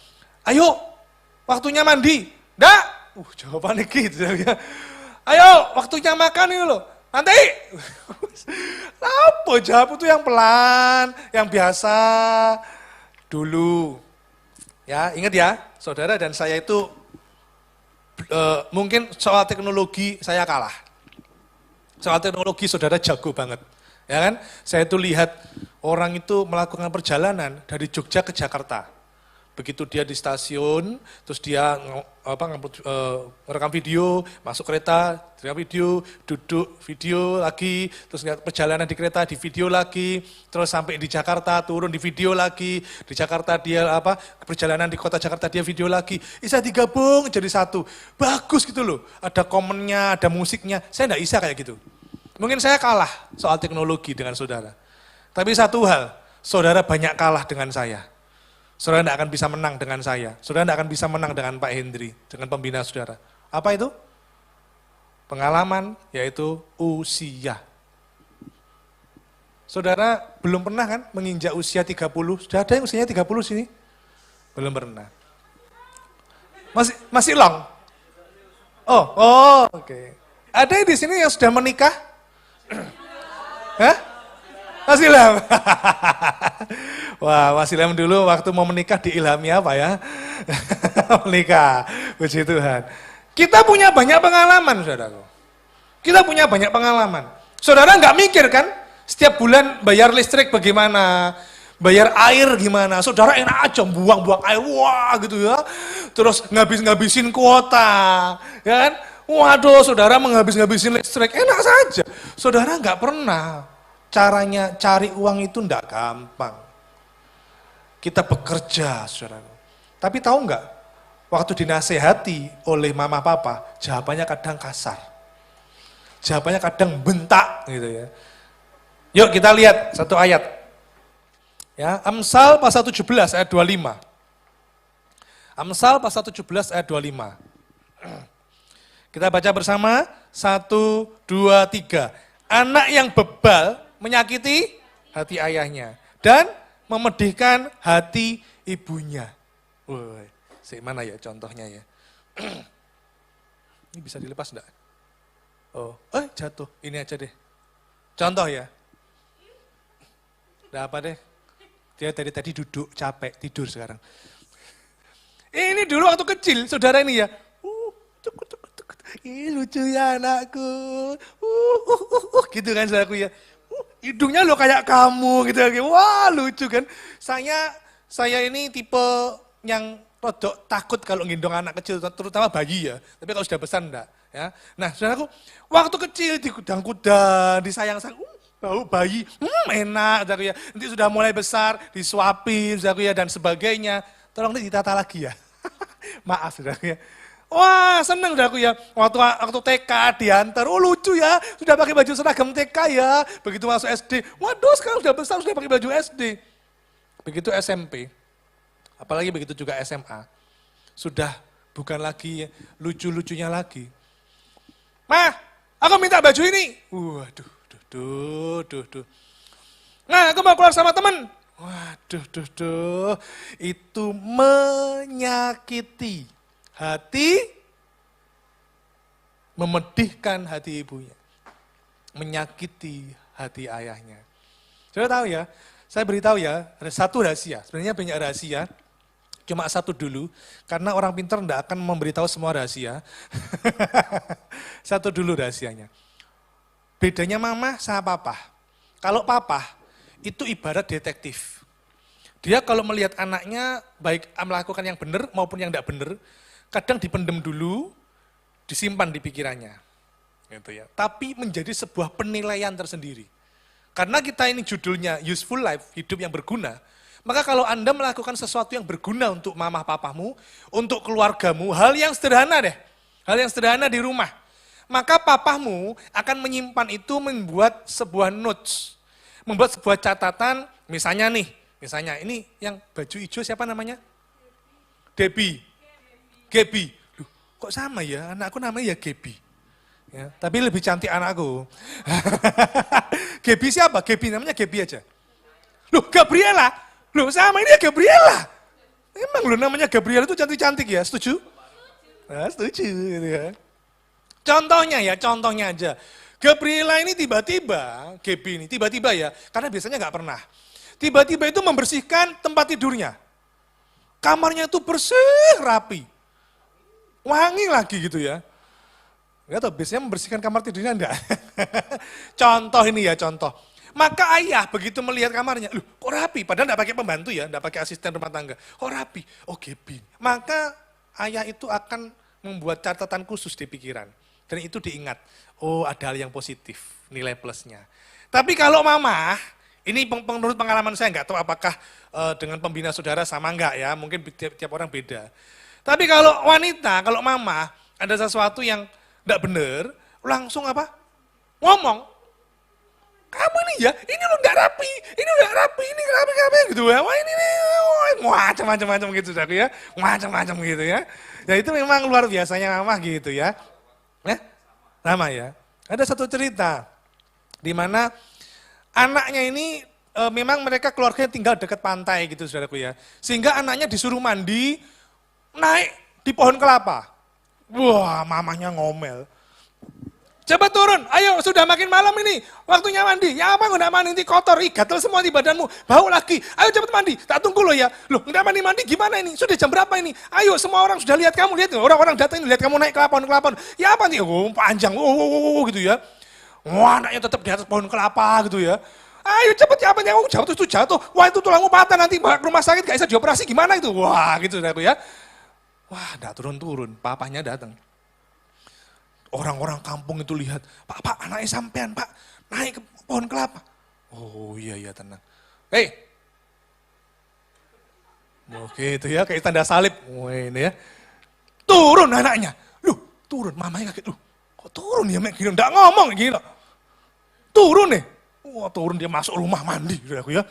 ayo waktunya mandi. Nggak? Jawabannya gitu. Ayo waktunya makan ini loh. Nanti. Apa jawab itu yang pelan, yang biasa. Dulu, ya ingat ya, saudara dan saya itu mungkin soal teknologi saya kalah. Soal teknologi saudara jago banget, ya kan? Saya itu lihat orang itu melakukan perjalanan dari Jogja ke Jakarta. Begitu dia di stasiun, terus dia merekam video, masuk kereta, rekam video, duduk video lagi, terus perjalanan di kereta di video lagi, terus sampai di Jakarta turun di video lagi, di Jakarta dia perjalanan di kota Jakarta dia video lagi, bisa digabung jadi satu, bagus gitu loh, ada komennya, ada musiknya, saya enggak bisa kayak gitu. Mungkin saya kalah soal teknologi dengan saudara. Tapi satu hal, saudara banyak kalah dengan saya. Saudara tidak akan bisa menang dengan saya. Saudara tidak akan bisa menang dengan Pak Hendri, dengan pembina saudara. Apa itu? Pengalaman, yaitu usia. Saudara belum pernah kan menginjak usia 30? Sudah ada yang usianya 30 sini? Belum pernah. Masih long? Oh, oke. Ada yang di sini yang sudah menikah? Hah? Masih lem. Wah, masih lem dulu waktu mau menikah diilhami apa ya? Menikah, puji Tuhan. Kita punya banyak pengalaman, saudaraku. Kita punya banyak pengalaman. Saudara nggak mikir kan, setiap bulan bayar listrik bagaimana, bayar air gimana. Saudara enak aja buang-buang air, wah gitu ya. Terus ngabisin kuota, ya kan? Waduh, saudara menghabis-ngabisin listrik, enak saja. Saudara nggak pernah, caranya cari uang itu nggak gampang. Kita bekerja, saudara. Tapi tahu nggak, waktu dinasehati oleh mama papa, jawabannya kadang kasar. Jawabannya kadang bentak gitu ya. Yuk kita lihat satu ayat. Ya, Amsal pasal 17 ayat 25. Amsal pasal 17 ayat 25. Kita baca bersama, 1, 2, 3. Anak yang bebal menyakiti hati ayahnya dan memedihkan hati ibunya. Woi, mana ya contohnya ya? Ini bisa dilepas enggak? Oh, jatuh. Ini aja deh. Contoh ya. Udah apa deh? Dia tadi duduk, capek, tidur sekarang. Ini dulu waktu kecil, saudara ini ya. Ih, lucu ya anakku. Gitu kan saudaraku ya. Hidungnya lo kayak kamu gitu. Wah, lucu kan. Saya ini tipe yang rodok takut kalau gendong anak kecil, terutama bayi ya. Tapi kalau sudah besar enggak. Ya. Nah, saudaraku, waktu kecil di kuda-kuda, disayang-sayang, bau bayi, enak, saudaraku ya. Nanti sudah mulai besar, disuapin, saudaraku ya, dan sebagainya. Tolong ditata lagi ya. Maaf, saudaraku ya. Wah, seneng saudaraku ya. Waktu TK diantar, lucu ya, sudah pakai baju seragam TK ya. Begitu masuk SD, waduh sekarang sudah besar, sudah pakai baju SD. Begitu SMP, apalagi begitu juga SMA, sudah bukan lagi lucu-lucunya lagi. Mah, aku minta baju ini. Waduh, duh. Nah, aku mau keluar sama teman. Waduh, itu menyakiti hati, memedihkan hati ibunya, menyakiti hati ayahnya. Saudara tahu ya, saya beritahu ya, ada satu rahasia, sebenarnya banyak rahasia, cuma satu dulu, karena orang pintar tidak akan memberitahu semua rahasia. Satu dulu rahasianya. Bedanya mama sama papa. Kalau papa, itu ibarat detektif. Dia kalau melihat anaknya baik melakukan yang benar maupun yang tidak benar, kadang dipendem dulu, disimpan di pikirannya. Gitu ya. Tapi menjadi sebuah penilaian tersendiri. Karena kita ini judulnya useful life, hidup yang berguna, maka kalau Anda melakukan sesuatu yang berguna untuk mama papamu, untuk keluargamu, hal yang sederhana deh, hal yang sederhana di rumah, maka papamu akan menyimpan itu, membuat sebuah notes, membuat sebuah catatan, misalnya ini yang baju hijau siapa namanya? Gaby. Loh, kok sama ya, anakku namanya ya Gaby. Ya, tapi lebih cantik anakku. Gaby siapa? Gaby namanya Gaby aja. Loh, Gabriela. Loh, sama ini ya Gabriela. Emang loh namanya Gabriela itu cantik-cantik ya, setuju? Nah, setuju gitu ya. Contohnya aja. Gabriela ini tiba-tiba, Gaby ini tiba-tiba ya, karena biasanya nggak pernah. Tiba-tiba itu membersihkan tempat tidurnya. Kamarnya itu bersih, rapi. Wangi lagi gitu ya. Enggak tahu, biasanya membersihkan kamar tidurnya enggak. Contoh ini ya, contoh. Maka ayah begitu melihat kamarnya, loh kok rapi, padahal enggak pakai pembantu ya, enggak pakai asisten rumah tangga. Kok rapi? Oh Gaby. Maka ayah itu akan membuat catatan khusus di pikiran. Dan itu diingat, oh ada hal yang positif, nilai plusnya. Tapi kalau mama, ini menurut pengalaman saya enggak tahu apakah dengan pembina saudara sama enggak ya, mungkin tiap orang beda. Tapi kalau wanita, kalau mama, ada sesuatu yang enggak benar, langsung apa? Ngomong. kamu ini ya, ini lo nggak rapi, ini rapi gitu ya, wah ini nih, macam-macam gitu saudaraku ya, macam-macam gitu ya. Ya itu memang luar biasanya mama gitu ya. Sama ya. Ada satu cerita di mana anaknya ini memang mereka keluarganya tinggal dekat pantai gitu saudaraku ya. Sehingga anaknya disuruh mandi naik di pohon kelapa. Wah, mamanya ngomel. Coba turun, ayo sudah makin malam ini, waktunya mandi. Ya apa enggak mandi, nanti kotor, gatel semua di badanmu, bau lagi. Ayo cepat mandi, tak tunggu lo ya. Loh enggak mandi-mandi gimana ini, sudah jam berapa ini? Ayo semua orang sudah lihat kamu, lihat orang-orang datang lihat kamu naik kelapa. Ya apa nih, panjang, gitu ya. Wah anaknya tetap di atas pohon kelapa gitu ya. Ayo cepet ya apa yang jatuh itu jatuh. Wah itu tulangmu patah nanti bawa ke rumah sakit gak bisa dioperasi gimana itu. Wah gitu aku ya. Wah enggak turun-turun, papanya datang. Orang-orang kampung itu lihat, Pak, anaknya sampean, Pak, naik ke pohon kelapa. Oh iya, tenang. Hei, oke itu ya, kayak tanda salib. Wah ini ya, turun anaknya. Loh, turun, mamanya kaget, loh, kok turun ya, Mek? Gila, enggak ngomong, gila. Turun nih, wah turun dia masuk rumah mandi, aku ya.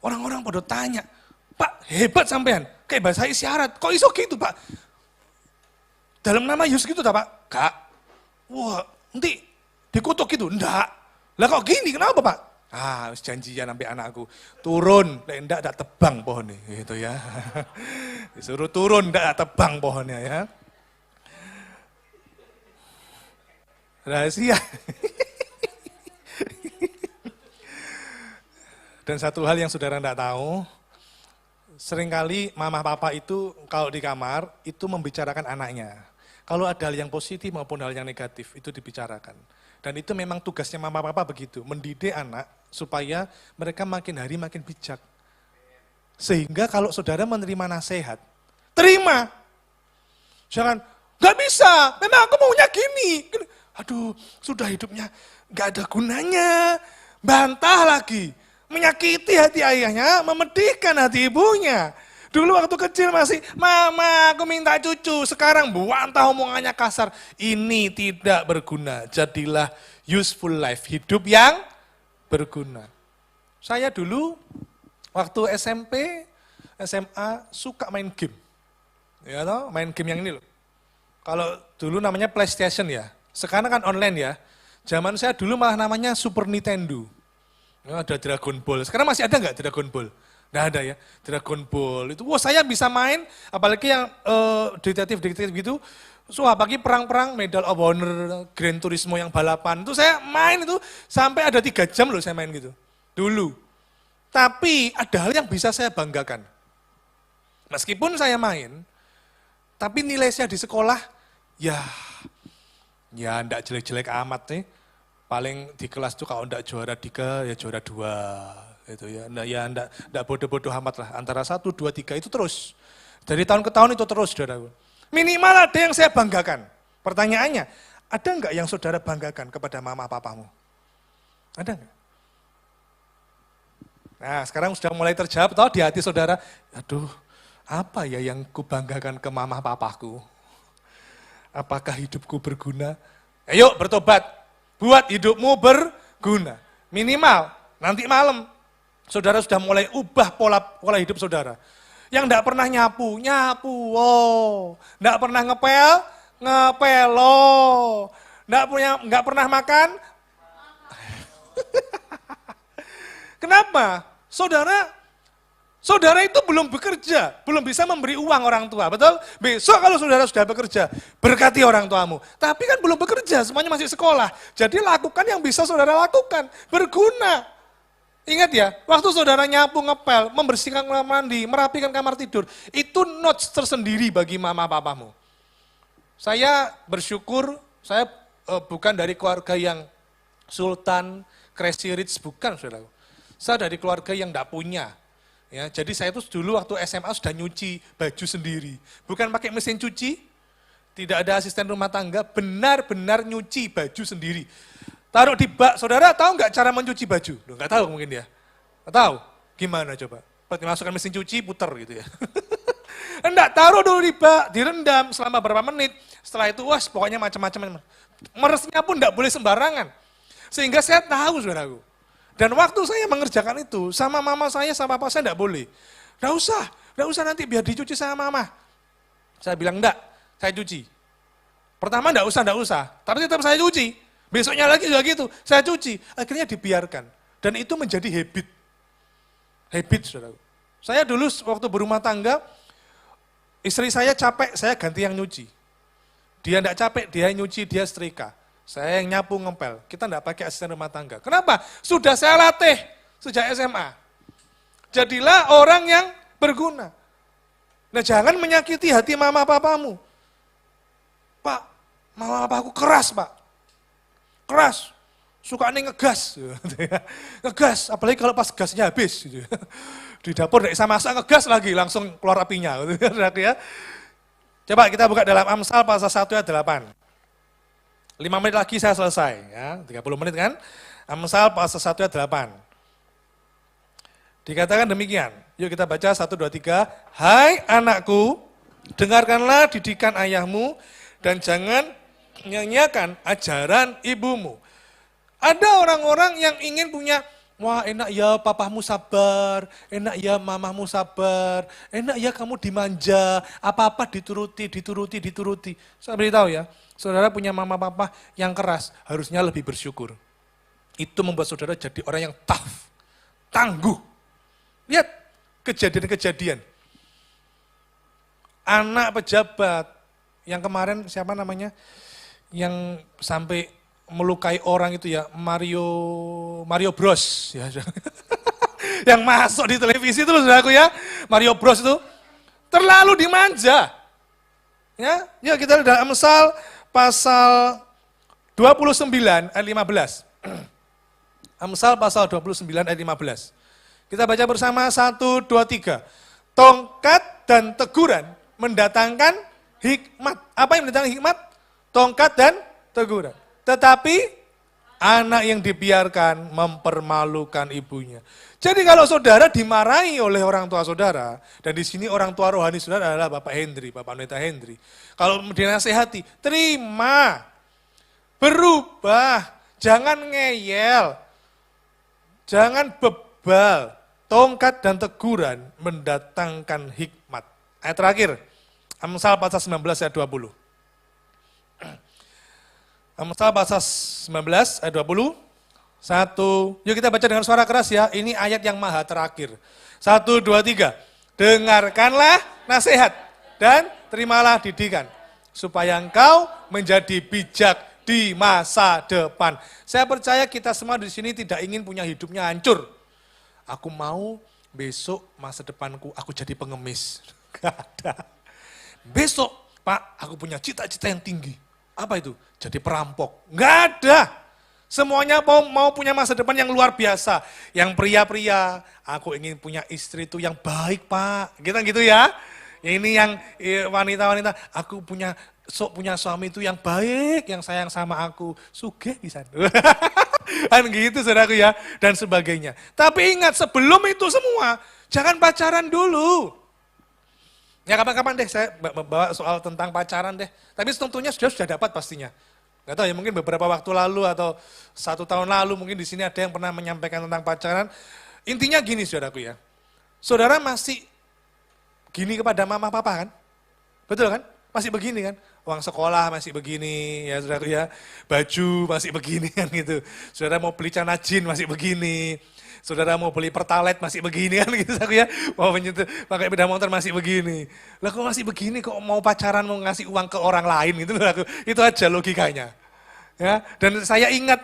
Orang-orang pada tanya, Pak, hebat sampean, kayak bahasa isyarat, kok iso gitu, Pak? Dalam nama Yesus gitu, tak, Pak? Kak. Wah, nanti dikutuk gitu? Enggak. Lah kok gini, kenapa Pak? Janjian sampai anakku. Turun, enggak tebang pohonnya. Gitu ya. Disuruh turun, enggak tebang pohonnya ya. Rahasia. Dan satu hal yang saudara enggak tahu, seringkali mama papa itu kalau di kamar, itu membicarakan anaknya. Kalau ada hal yang positif maupun hal yang negatif, itu dibicarakan. Dan itu memang tugasnya mama papa begitu, mendidik anak supaya mereka makin hari makin bijak. Sehingga kalau saudara menerima nasihat, terima. Jangan, gak bisa, memang aku maunya gini. Aduh, sudah hidupnya gak ada gunanya. Bantah lagi, menyakiti hati ayahnya, memedihkan hati ibunya. Dulu waktu kecil masih, mama aku minta cucu, sekarang bantah omongannya kasar. Ini tidak berguna, jadilah useful life, hidup yang berguna. Saya dulu waktu SMP, SMA suka main game. Ya toh, main game yang ini loh. Kalau dulu namanya PlayStation ya, sekarang kan online ya. Zaman saya dulu malah namanya Super Nintendo. Ya, ada Dragon Ball, sekarang masih ada nggak Dragon Ball? Nggak ada ya, Dragon Ball itu, wah saya bisa main, apalagi yang detektif gitu, apalagi perang-perang, Medal of Honor, Gran Turismo yang balapan, itu saya main itu sampai ada 3 jam loh saya main gitu, dulu. Tapi ada hal yang bisa saya banggakan, meskipun saya main, tapi nilai saya di sekolah, ya enggak jelek-jelek amat nih, paling di kelas tuh kalau enggak juara 3 ya juara 2. Itu ya, enggak bodoh-bodoh amat lah, antara 1, 2, 3 itu terus. Dari tahun ke tahun itu terus, saudara. Minimal ada yang saya banggakan. Pertanyaannya, ada enggak yang saudara banggakan kepada mama papamu? Ada enggak? Nah sekarang sudah mulai terjawab, toh di hati saudara, aduh apa ya yang kubanggakan ke mama papaku? Apakah hidupku berguna? Ayo bertobat, buat hidupmu berguna. Minimal, nanti malam. Saudara sudah mulai ubah pola hidup saudara. Yang enggak pernah nyapu, wow. Enggak pernah ngepel, loh. Enggak pernah makan. Kenapa? Saudara itu belum bekerja, belum bisa memberi uang orang tua, betul? Besok kalau saudara sudah bekerja, berkati orang tuamu. Tapi kan belum bekerja, semuanya masih sekolah. Jadi lakukan yang bisa saudara lakukan, berguna. Ingat ya, waktu saudara nyapu, ngepel, membersihkan kamar mandi, merapikan kamar tidur, itu notes tersendiri bagi mama papamu. Saya bersyukur, saya bukan dari keluarga yang sultan, crazy rich, bukan saudara. Saya dari keluarga yang enggak punya. Ya, jadi saya itu dulu waktu SMA sudah nyuci baju sendiri. Bukan pakai mesin cuci, tidak ada asisten rumah tangga, benar-benar nyuci baju sendiri. Taruh di bak, saudara tahu nggak cara mencuci baju? Nggak tahu mungkin ya. Nggak tahu, gimana coba? Masukkan mesin cuci, puter gitu ya. Enggak, taruh dulu di bak, direndam selama berapa menit. Setelah itu, wah pokoknya macam-macam. Meresnya pun enggak boleh sembarangan. Sehingga saya tahu saudaraku, Dan waktu saya mengerjakan itu, sama mama saya, sama papa saya enggak boleh. Enggak usah nanti biar dicuci sama mama. Saya bilang enggak, saya cuci. Pertama enggak usah. Tapi tetap saya cuci. Besoknya lagi juga gitu, saya cuci. Akhirnya dibiarkan. Dan itu menjadi habit. Habit, saudara. Saya dulu waktu berumah tangga, istri saya capek, saya ganti yang nyuci. Dia enggak capek, dia yang nyuci, dia setrika. Saya yang nyapu ngepel, kita enggak pakai asisten rumah tangga. Kenapa? Sudah saya latih sejak SMA. Jadilah orang yang berguna. Nah jangan menyakiti hati mama papamu. Pak, mama papaku keras pak. Keras, suka ngegas. Ngegas, apalagi kalau pas gasnya habis. Di dapur enggak bisa masak, ngegas lagi, langsung keluar apinya. Coba kita buka dalam Amsal pasal 1 ayat 8. 5 menit lagi saya selesai, ya 30 menit kan. Amsal pasal 1 ayat 8. Dikatakan demikian, yuk kita baca 1, 2, 3. Hai anakku, dengarkanlah didikan ayahmu dan jangan nyanyiakan ajaran ibumu. Ada orang-orang yang ingin punya, wah enak ya papamu sabar, enak ya mamamu sabar, enak ya kamu dimanja, apa-apa dituruti. Saya beritahu ya, saudara punya mama papa yang keras, harusnya lebih bersyukur. Itu membuat saudara jadi orang yang tough, tangguh. Lihat kejadian-kejadian. Anak pejabat, yang kemarin siapa namanya, yang sampai melukai orang itu ya, Mario Bros. Ya. Yang masuk di televisi itu loh saudaraku ya, Mario Bros itu terlalu dimanja. Ya, yuk kita lihat Amsal pasal 29 ayat 15. Amsal pasal 29 ayat 15. Kita baca bersama 1, 2, 3. Tongkat dan teguran mendatangkan hikmat. Apa yang mendatangkan hikmat? Tongkat dan teguran. Tetapi anak yang dibiarkan mempermalukan ibunya. Jadi kalau saudara dimarahi oleh orang tua saudara, dan di sini orang tua rohani saudara adalah Bapak Hendri, Bapak Pendeta Hendri. Kalau dinasehati, terima, berubah, jangan ngeyel, jangan bebal. Tongkat dan teguran mendatangkan hikmat. Ayat terakhir, Amsal pasal 19 ayat 20. Amsal pasal 19 ayat 20. 1, yuk kita baca dengan suara keras ya, ini ayat yang maha terakhir. 1, 2, 3. Dengarkanlah nasihat dan terimalah didikan, supaya engkau menjadi bijak di masa depan. Saya percaya kita semua di sini tidak ingin punya hidupnya hancur. Aku mau besok masa depanku aku jadi pengemis. Gak ada. Besok, Pak, aku punya cita-cita yang tinggi. Apa itu? Jadi perampok. Gak ada. Semuanya mau punya masa depan yang luar biasa. Yang pria-pria, aku ingin punya istri itu yang baik, Pak. Kita gitu ya. Ini yang wanita-wanita, aku punya suami itu yang baik, yang sayang sama aku. Sugih bisa. Kan gitu saudaraku ya, dan sebagainya. Tapi ingat sebelum itu semua, jangan pacaran dulu. Ya kapan-kapan deh saya bawa soal tentang pacaran deh. Tapi tentunya sudah dapat pastinya. Gak tahu ya, mungkin beberapa waktu lalu atau 1 tahun lalu mungkin di sini ada yang pernah menyampaikan tentang pacaran. Intinya gini saudaraku ya, saudara masih gini kepada mama papa kan? Betul kan? Masih begini kan? Uang sekolah masih begini ya saudara ya, baju masih begini kan gitu. Saudara mau beli celana jin masih begini. Saudara mau beli pertalite masih begini kan gitu saudara ya. Mau menyentuh pakai sepeda motor masih begini. Lah kok masih begini kok mau pacaran mau ngasih uang ke orang lain gitu saudara. Itu aja logikanya. Ya, dan saya ingat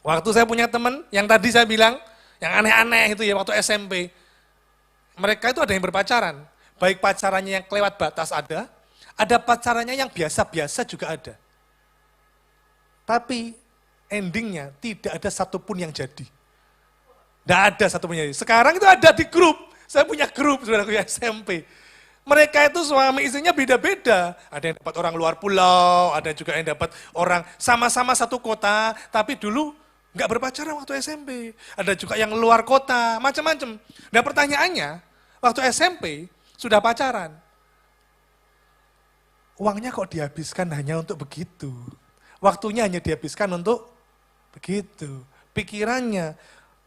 waktu saya punya teman yang tadi saya bilang yang aneh-aneh itu ya waktu SMP. Mereka itu ada yang berpacaran. Baik pacarannya yang kelewat batas ada pacarannya yang biasa-biasa juga ada. Tapi endingnya tidak ada satupun yang jadi. Tidak ada satupun yang jadi. Sekarang itu ada di grup, saya punya grup saudaraku ya SMP. Mereka itu suami istrinya beda-beda. Ada yang dapat orang luar pulau, ada juga yang dapat orang sama-sama satu kota, tapi dulu nggak berpacaran waktu SMP. Ada juga yang luar kota, macam-macam. Nah pertanyaannya, waktu SMP sudah pacaran. Uangnya kok dihabiskan hanya untuk begitu. Waktunya hanya dihabiskan untuk begitu. Pikirannya,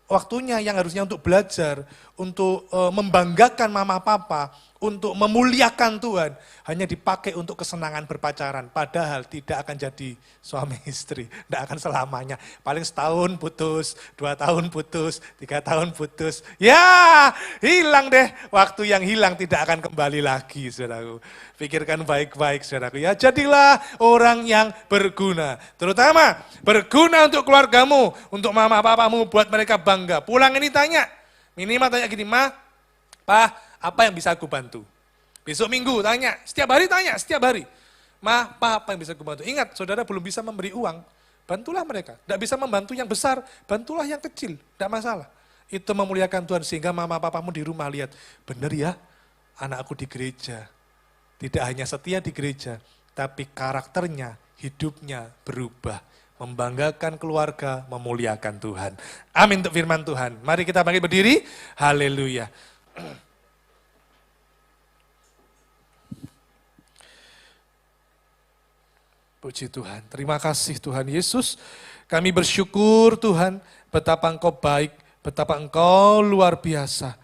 waktunya yang harusnya untuk belajar, untuk membanggakan mama papa, untuk memuliakan Tuhan, hanya dipakai untuk kesenangan berpacaran. Padahal tidak akan jadi suami istri, tidak akan selamanya. Paling setahun putus, 2 tahun putus, 3 tahun putus. Ya, hilang deh. Waktu yang hilang tidak akan kembali lagi, saudaraku. Pikirkan baik-baik, saudaraku. Ya, jadilah orang yang berguna. Terutama berguna untuk keluargamu, untuk mama papamu, buat mereka bangga. Pulang ini tanya, minimal tanya gini, Ma, Pa, apa yang bisa aku bantu? Besok minggu tanya, setiap hari tanya, setiap hari. Ma, Pa, apa yang bisa aku bantu? Ingat, saudara belum bisa memberi uang, bantulah mereka. Tidak bisa membantu yang besar, bantulah yang kecil, tidak masalah. Itu memuliakan Tuhan sehingga mama papamu di rumah lihat, benar ya, anakku di gereja. Tidak hanya setia di gereja, tapi karakternya, hidupnya berubah. Membanggakan keluarga, memuliakan Tuhan. Amin untuk firman Tuhan. Mari kita bangkit berdiri. Haleluya. Puji Tuhan. Terima kasih Tuhan Yesus. Kami bersyukur Tuhan betapa Engkau baik, betapa Engkau luar biasa.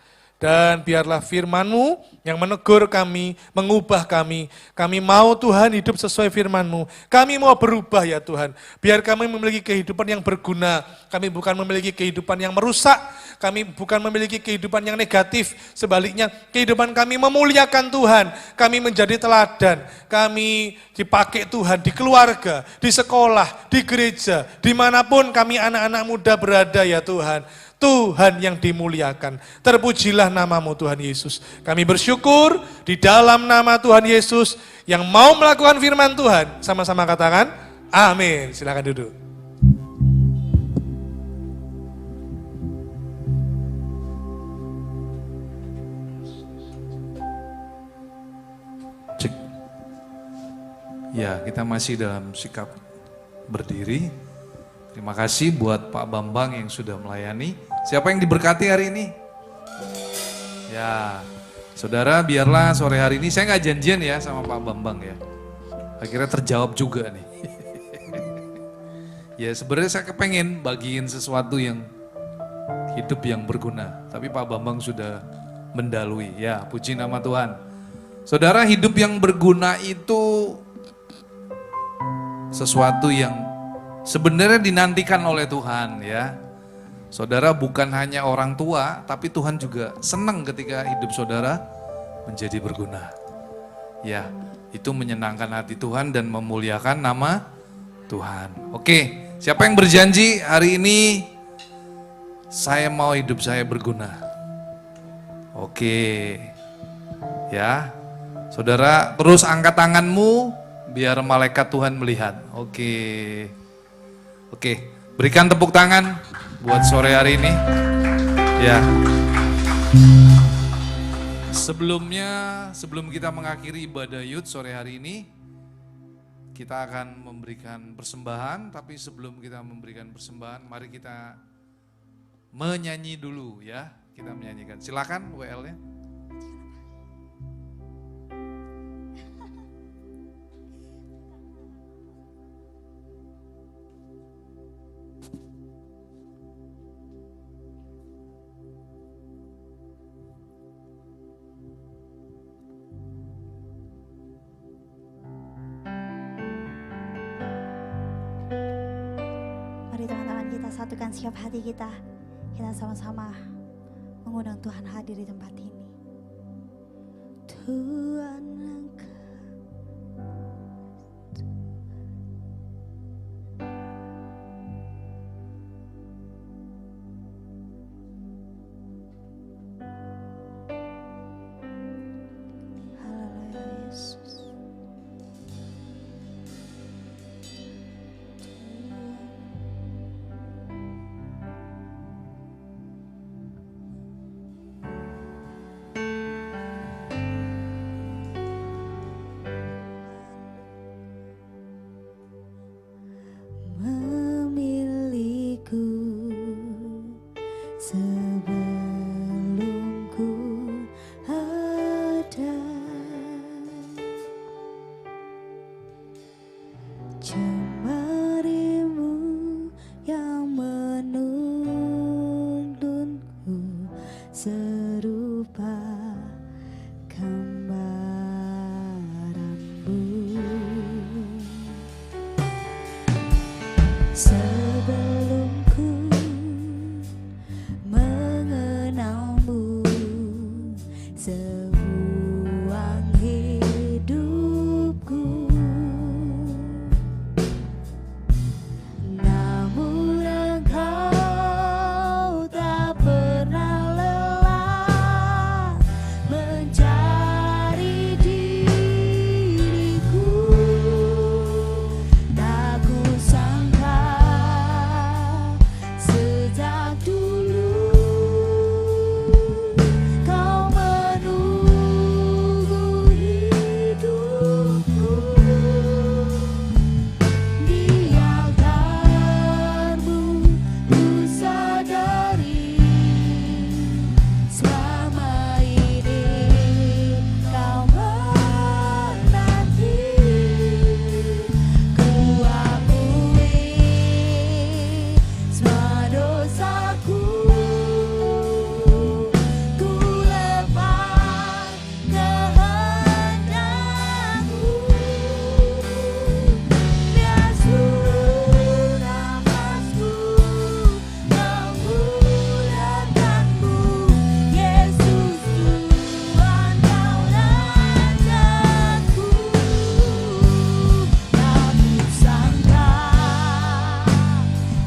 Dan biarlah firman-Mu yang menegur kami, mengubah kami. Kami mau Tuhan hidup sesuai firman-Mu. Kami mau berubah ya Tuhan. Biar kami memiliki kehidupan yang berguna. Kami bukan memiliki kehidupan yang merusak. Kami bukan memiliki kehidupan yang negatif. Sebaliknya kehidupan kami memuliakan Tuhan. Kami menjadi teladan. Kami dipakai Tuhan di keluarga, di sekolah, di gereja. Dimanapun kami anak-anak muda berada ya Tuhan. Tuhan yang dimuliakan. Terpujilah namamu Tuhan Yesus. Kami bersyukur di dalam nama Tuhan Yesus yang mau melakukan firman Tuhan. Sama-sama katakan, amin. Silakan duduk. Cek. Ya, kita masih dalam sikap berdiri. Terima kasih buat Pak Bambang yang sudah melayani. Siapa yang diberkati hari ini? Ya, saudara biarlah sore hari ini, saya nggak janjian ya sama Pak Bambang ya. Akhirnya terjawab juga nih. Ya sebenarnya saya kepengen bagiin sesuatu yang hidup yang berguna. Tapi Pak Bambang sudah mendalui. Ya, puji nama Tuhan. Saudara, hidup yang berguna itu sesuatu yang sebenarnya dinantikan oleh Tuhan ya. Saudara bukan hanya orang tua, tapi Tuhan juga senang ketika hidup saudara menjadi berguna. Ya, itu menyenangkan hati Tuhan dan memuliakan nama Tuhan. Oke, siapa yang berjanji hari ini saya mau hidup saya berguna? Oke, ya. Saudara terus angkat tanganmu biar malaikat Tuhan melihat. Oke, berikan tepuk tangan buat sore hari ini. Ya. Sebelum kita mengakhiri ibadah Yud sore hari ini, kita akan memberikan persembahan. Tapi sebelum kita memberikan persembahan, mari kita menyanyi dulu ya. Kita menyanyikan. Silakan WL-nya. Mari teman-teman kita satukan siap hati kita. Kita sama-sama mengundang Tuhan hadir di tempat ini. Tuhan Engkau Haleluya Yesus. sebuah hidupku. Namun Engkau tak pernah lelah mencari diriku. Tak kusangka sejak dulu Kau menunggu hidupku. Di altarmu ku sadari selama ini Kau menanti. Ku akui semua dosaku, ku lepas kehendakmu. Biar seluruh nafasku memuliakanmu, Yesus Tuhan Kau Rajaku. Tak kusangka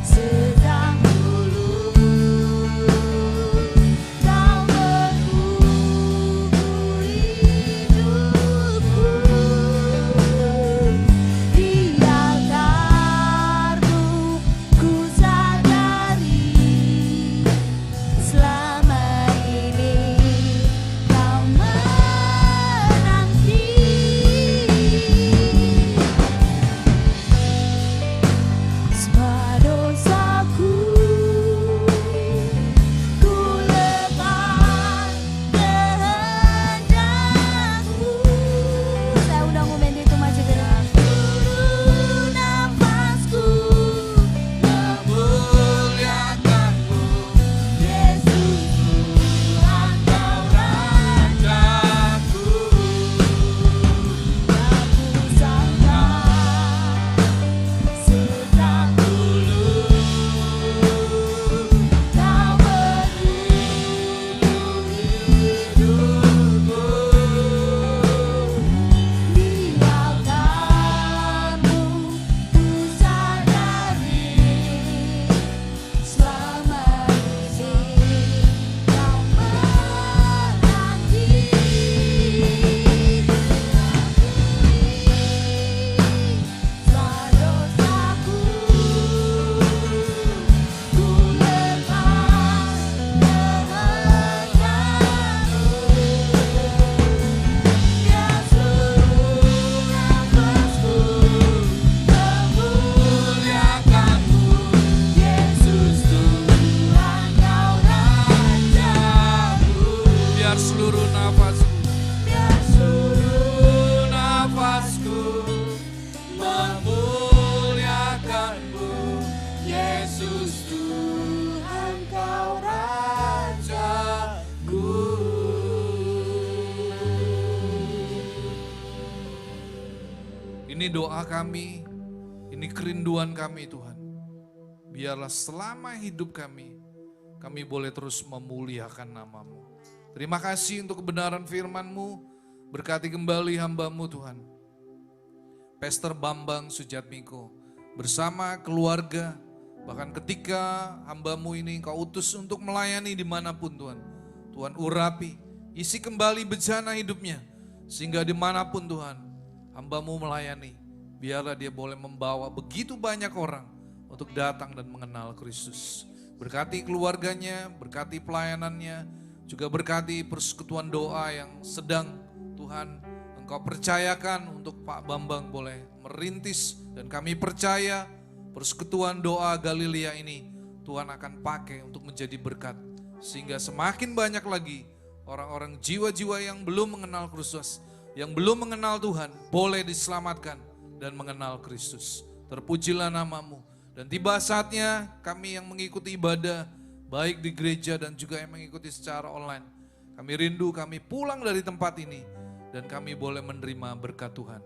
sejak dulu Kau menunggu hidupku. Di altarmu ku sadari selama ini Kau menanti. Semua dosaku ku lepas kehendakmu. Saya undang Umendi itu maju ke depan. Seluruh nafasku memuliakanmu, Yesus Tuhan Kau Rajaku. Tak kusangka sejak dulu Kau menunggu hidupku. Di altarmu ku sadari selama ini Kau menanti. Semua dosaku ku lepas kehendakmu. Biar seluruh nafasku memuliakanmu, Yesus Tuhan Kau Rajaku. Biar seluruh nafasku, Biar seluruh nafasku memuliakanmu, Yesus Tuhan Kau Rajaku. Ini doa kami, ini kerinduan kami Tuhan. Biarlah selama hidup kami boleh terus memuliakan nama-Mu. Terima kasih untuk kebenaran firman-Mu, berkati kembali hamba-Mu Tuhan. Pastor Bambang Sujatmiko bersama keluarga, bahkan ketika hamba-Mu ini Kau utus untuk melayani dimanapun Tuhan. Tuhan urapi, isi kembali bejana hidupnya, sehingga dimanapun Tuhan hamba-Mu melayani, biarlah dia boleh membawa begitu banyak orang untuk datang dan mengenal Kristus. Berkati keluarganya, berkati pelayanannya, juga berkati persekutuan doa yang sedang Tuhan Engkau percayakan untuk Pak Bambang boleh merintis. Dan kami percaya persekutuan doa Galilea ini Tuhan akan pakai untuk menjadi berkat. Sehingga semakin banyak lagi orang-orang jiwa-jiwa yang belum mengenal Kristus, yang belum mengenal Tuhan, boleh diselamatkan dan mengenal Kristus. Terpujilah nama-Mu. Dan tiba saatnya kami yang mengikuti ibadah, baik di gereja dan juga yang mengikuti secara online. Kami rindu kami pulang dari tempat ini dan kami boleh menerima berkat Tuhan.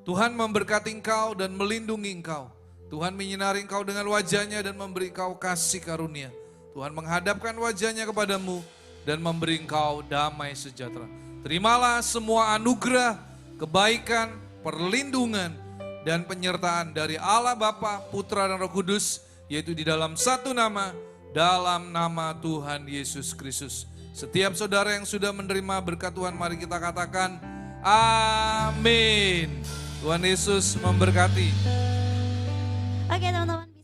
Tuhan memberkati engkau dan melindungi engkau. Tuhan menyinari engkau dengan wajahnya dan memberi engkau kasih karunia. Tuhan menghadapkan wajahnya kepadamu dan memberi engkau damai sejahtera. Terimalah semua anugerah, kebaikan, perlindungan, dan penyertaan dari Allah Bapa, Putra, dan Roh Kudus, yaitu di dalam satu nama, dalam nama Tuhan Yesus Kristus. Setiap saudara yang sudah menerima berkat Tuhan, mari kita katakan amin. Tuhan Yesus memberkati. Oke teman-teman.